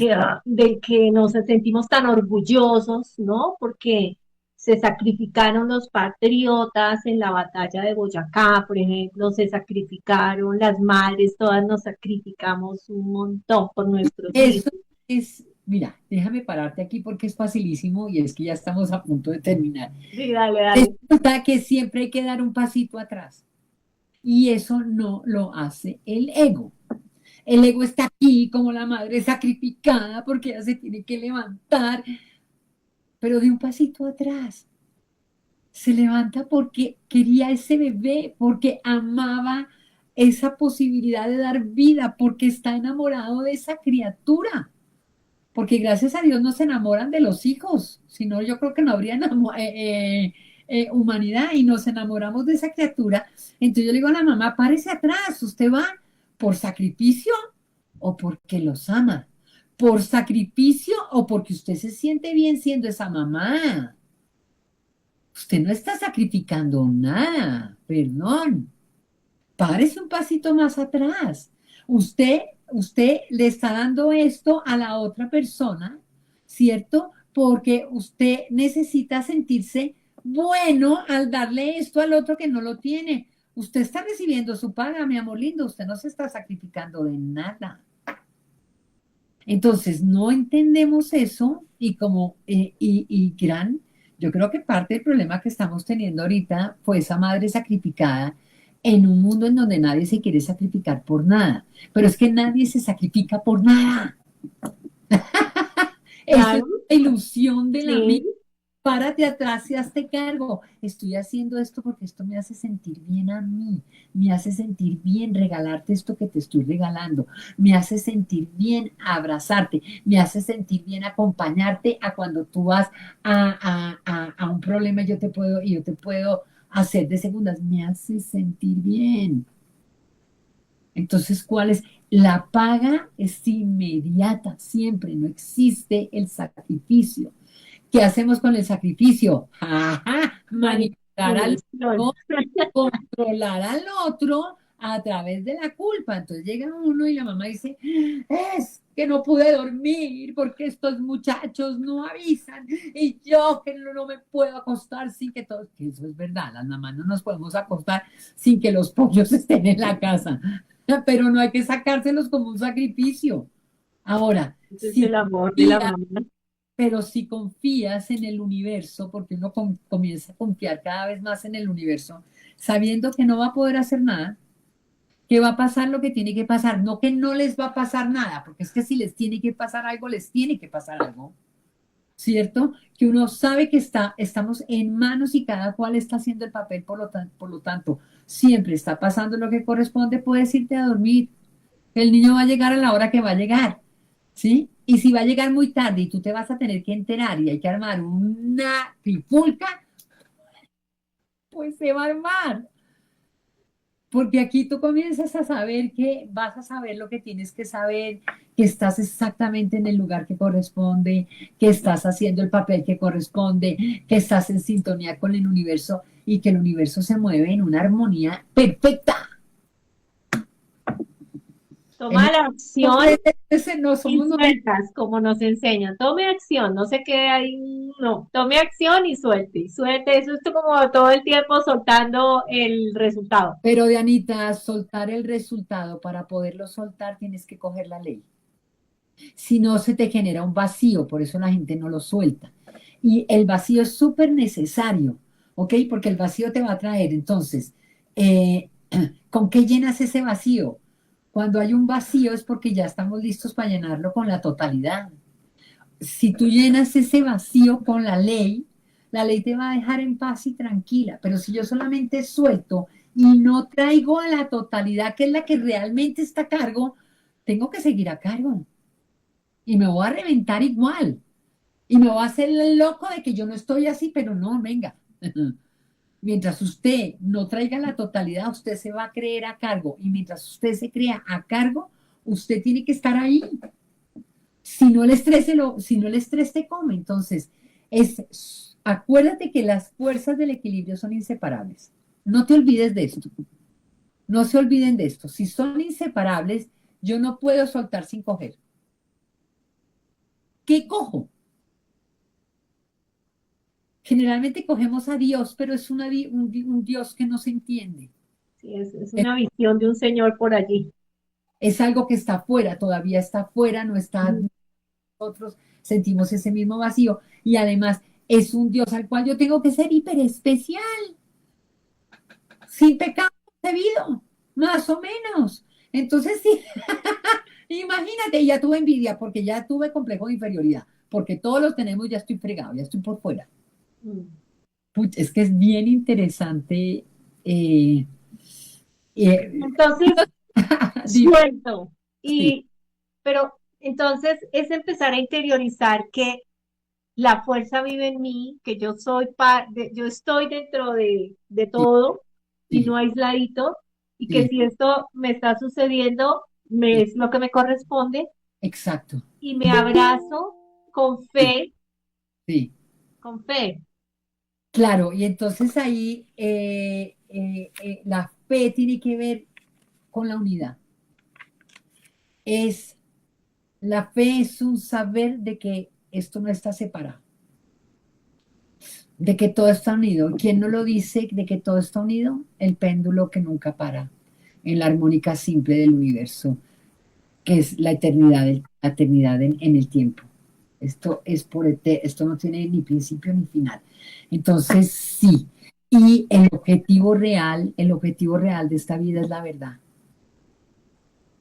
[SPEAKER 1] que nos sentimos tan orgullosos, ¿no? Porque se sacrificaron los patriotas en la batalla de Boyacá, por ejemplo, se sacrificaron las madres, todas nos sacrificamos un montón por nuestros
[SPEAKER 2] eso
[SPEAKER 1] hijos.
[SPEAKER 2] mira, déjame pararte aquí porque es facilísimo y es que ya estamos a punto de terminar.
[SPEAKER 1] Sí, dale, dale.
[SPEAKER 2] Resulta que siempre hay que dar un pasito atrás y eso no lo hace el ego. El ego está aquí como la madre sacrificada porque ella se tiene que levantar, pero de un pasito atrás. Se levanta porque quería ese bebé, porque amaba esa posibilidad de dar vida, porque está enamorado de esa criatura. Porque gracias a Dios no se enamoran de los hijos, si no yo creo que no habría humanidad, y nos enamoramos de esa criatura. Entonces yo le digo a la mamá, párese atrás, usted va por sacrificio o porque los ama, por sacrificio o porque usted se siente bien siendo esa mamá. Usted no está sacrificando nada, perdón. Párese un pasito más atrás. Usted le está dando esto a la otra persona, ¿cierto? Porque usted necesita sentirse bueno al darle esto al otro que no lo tiene. Usted está recibiendo su paga, mi amor lindo. Usted no se está sacrificando de nada. Entonces, no entendemos eso yo creo que parte del problema que estamos teniendo ahorita fue esa madre sacrificada en un mundo en donde nadie se quiere sacrificar por nada. Pero es que nadie se sacrifica por nada. Eso es
[SPEAKER 1] Claro,
[SPEAKER 2] la ilusión de la
[SPEAKER 1] sí.
[SPEAKER 2] mente. Párate atrás y hazte cargo. Estoy haciendo esto porque esto me hace sentir bien a mí. Me hace sentir bien regalarte esto que te estoy regalando. Me hace sentir bien abrazarte. Me hace sentir bien acompañarte a cuando tú vas a un problema y yo te puedo hacer de segundas. Me hace sentir bien. Entonces, ¿cuál es? La paga es inmediata, siempre, no existe el sacrificio. ¿Qué hacemos con el sacrificio? Ajá, manipular al
[SPEAKER 1] Manipulación.
[SPEAKER 2] otro, controlar al otro a través de la culpa. Entonces llega uno y la mamá dice, es que no pude dormir porque estos muchachos no avisan y yo que no me puedo acostar sin que todos, que eso es verdad, las mamás no nos podemos acostar sin que los pollos estén en la casa, pero no hay que sacárselos como un sacrificio. Ahora,
[SPEAKER 1] Ese es
[SPEAKER 2] si
[SPEAKER 1] el amor de la
[SPEAKER 2] confías
[SPEAKER 1] mamá.
[SPEAKER 2] pero si confías en el universo, porque uno comienza a confiar cada vez más en el universo, sabiendo que no va a poder hacer nada, que va a pasar lo que tiene que pasar, no que no les va a pasar nada, porque es que si les tiene que pasar algo, les tiene que pasar algo, ¿cierto? Que uno sabe que estamos en manos y cada cual está haciendo el papel, por lo tanto, siempre está pasando lo que corresponde, puedes irte a dormir. El niño va a llegar a la hora que va a llegar, ¿sí? Y si va a llegar muy tarde y tú te vas a tener que enterar y hay que armar una trifulca, pues se va a armar. Porque aquí tú comienzas a saber que vas a saber lo que tienes que saber, que estás exactamente en el lugar que corresponde, que estás haciendo el papel que corresponde, que estás en sintonía con el universo y que el universo se mueve en una armonía perfecta. En
[SPEAKER 1] Toma la
[SPEAKER 2] no,
[SPEAKER 1] acción
[SPEAKER 2] no
[SPEAKER 1] y
[SPEAKER 2] somos nosotros,
[SPEAKER 1] sueltas, como nos enseñan. Tome acción, no se quede ahí, no. Tome acción y suelte. Y suelte, eso es como todo el tiempo soltando el resultado.
[SPEAKER 2] pero Dianita, soltar el resultado, para poderlo soltar tienes que coger la ley. Si no, se te genera un vacío, por eso la gente no lo suelta. Y el vacío es súper necesario, ¿ok? Porque el vacío te va a traer. Entonces, eh, ¿con qué llenas ese vacío? Cuando hay un vacío es porque ya estamos listos para llenarlo con la totalidad. Si tú llenas ese vacío con la ley te va a dejar en paz y tranquila. Pero si yo solamente suelto y no traigo a la totalidad, que es la que realmente está a cargo, tengo que seguir a cargo y me voy a reventar igual. Y me voy a hacer el loco de que yo no estoy así, pero no, venga. Mientras usted no traiga la totalidad, usted se va a creer a cargo. Y mientras usted se crea a cargo, usted tiene que estar ahí. Si no el estrés, si no el estrés te come. Entonces, acuérdate que las fuerzas del equilibrio son inseparables. No te olvides de esto. No se olviden de esto. Si son inseparables, yo no puedo soltar sin coger. ¿Qué cojo? Generalmente cogemos a Dios, pero es un Dios que no se entiende.
[SPEAKER 1] Sí, es una visión de un señor por allí.
[SPEAKER 2] Es algo que está afuera, todavía está afuera, no está, nosotros sentimos ese mismo vacío y además es un Dios al cual yo tengo que ser hiper especial, sin pecado concebido, más o menos. Entonces, sí, imagínate, ya tuve envidia porque ya tuve complejo de inferioridad, porque todos los tenemos, ya estoy fregado, ya estoy por fuera.
[SPEAKER 1] Mm.
[SPEAKER 2] Puch, es que es bien interesante. eh, eh,
[SPEAKER 1] Entonces,
[SPEAKER 2] dime,
[SPEAKER 1] suelto.
[SPEAKER 2] sí,
[SPEAKER 1] Pero entonces es empezar a interiorizar que la fuerza vive en mí, que yo soy yo estoy dentro de
[SPEAKER 2] sí,
[SPEAKER 1] todo y
[SPEAKER 2] sí,
[SPEAKER 1] no aisladito, y que
[SPEAKER 2] sí,
[SPEAKER 1] si esto me está sucediendo, me
[SPEAKER 2] sí,
[SPEAKER 1] es lo que me corresponde,
[SPEAKER 2] exacto,
[SPEAKER 1] y me abrazo con
[SPEAKER 2] sí,
[SPEAKER 1] fe,
[SPEAKER 2] sí.
[SPEAKER 1] con fe.
[SPEAKER 2] Claro, y entonces ahí la fe tiene que ver con la unidad. Es, la fe es un saber de que esto no está separado, de que todo está unido. ¿Quién no lo dice de que todo está unido? El péndulo que nunca para en la armónica simple del universo, que es la eternidad en el tiempo. Esto es esto no tiene ni principio ni final. Entonces, sí. Y el objetivo real de esta vida es la verdad.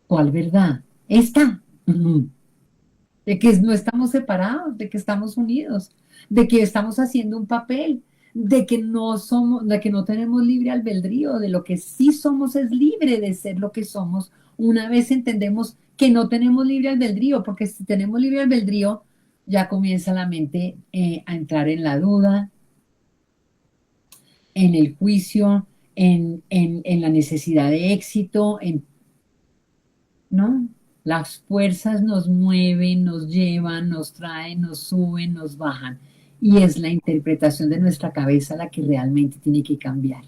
[SPEAKER 2] ¿Cuál verdad? Esta. De que no estamos separados, de que estamos unidos, de que estamos haciendo un papel, de que no somos, de que no tenemos libre albedrío, de lo que sí somos es libre de ser lo que somos. Una vez entendemos que no tenemos libre albedrío, porque si tenemos libre albedrío, ya comienza la mente a entrar en la duda, en el juicio, en la necesidad de éxito, ¿no? Las fuerzas nos mueven, nos llevan, nos traen, nos suben, nos bajan. Y es la interpretación de nuestra cabeza la que realmente tiene que cambiar.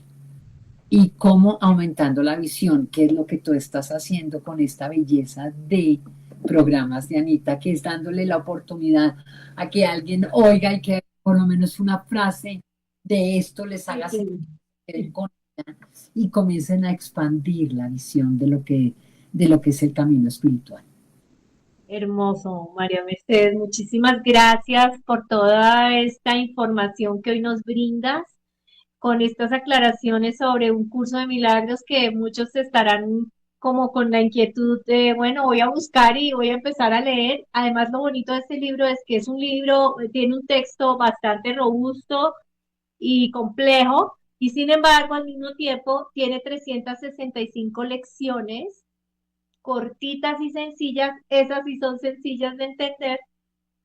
[SPEAKER 2] Y cómo aumentando la visión, que es lo que tú estás haciendo con esta belleza de programas de Anita, que es dándole la oportunidad a que alguien oiga y que por lo menos una frase de esto les haga
[SPEAKER 1] Sí.
[SPEAKER 2] con y comiencen a expandir la visión de lo que es el camino espiritual.
[SPEAKER 1] Hermoso, María Mercedes. Muchísimas gracias por toda esta información que hoy nos brindas, con estas aclaraciones sobre un curso de milagros que muchos estarán como con la inquietud de, bueno, voy a buscar y voy a empezar a leer. Además, lo bonito de este libro es que es un libro, tiene un texto bastante robusto y complejo, y sin embargo, al mismo tiempo, tiene 365 lecciones cortitas y sencillas, esas sí son sencillas de entender,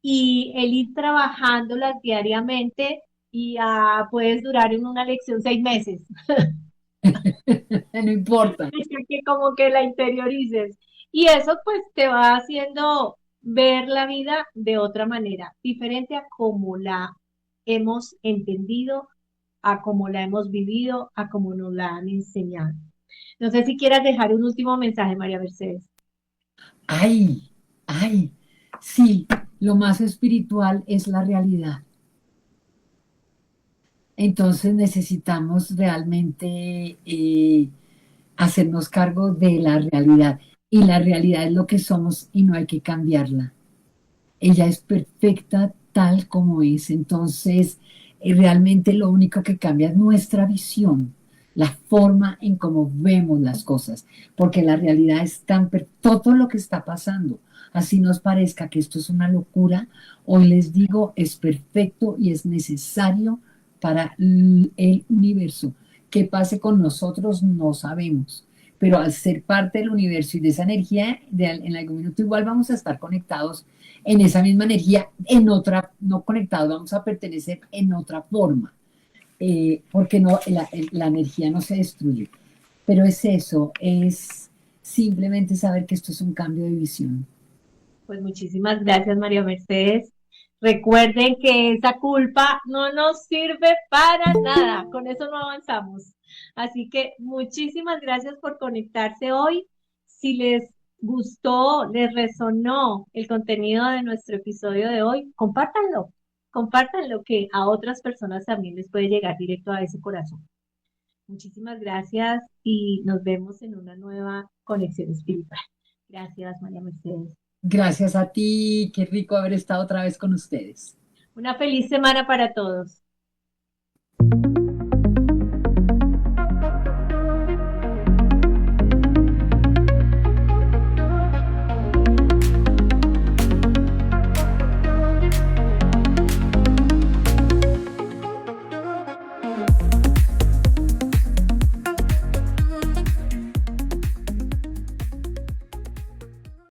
[SPEAKER 1] y el ir trabajándolas diariamente y puedes durar en una lección 6 meses.
[SPEAKER 2] No importa.
[SPEAKER 1] Que como que la interiorices. Y eso pues te va haciendo ver la vida de otra manera, diferente a como la hemos entendido, a como la hemos vivido, a como nos la han enseñado. No sé si quieras dejar un último mensaje, María Mercedes.
[SPEAKER 2] Ay, ay, sí, lo más espiritual es la realidad. Entonces necesitamos realmente hacernos cargo de la realidad. Y la realidad es lo que somos y no hay que cambiarla. Ella es perfecta tal como es. Entonces, realmente lo único que cambia es nuestra visión, la forma en cómo vemos las cosas, porque la realidad es todo lo que está pasando. Así nos parezca que esto es una locura, hoy les digo, es perfecto y es necesario para el universo. ¿Qué pase con nosotros? No sabemos, pero al ser parte del universo y de esa energía, en algún minuto igual vamos a estar conectados en esa misma energía, en otra, no conectados, vamos a pertenecer en otra forma, porque no, la energía no se destruye. Pero es eso, es simplemente saber que esto es un cambio de visión.
[SPEAKER 1] Pues muchísimas gracias, María Mercedes. Recuerden que esa culpa no nos sirve para nada, con eso no avanzamos. Así que muchísimas gracias por conectarse hoy. Si les gustó, les resonó el contenido de nuestro episodio de hoy, compártanlo. Compártanlo que a otras personas también les puede llegar directo a ese corazón. Muchísimas gracias y nos vemos en una nueva conexión espiritual. Gracias, María Mercedes.
[SPEAKER 2] Gracias a ti, qué rico haber estado otra vez con ustedes.
[SPEAKER 1] Una feliz semana para todos.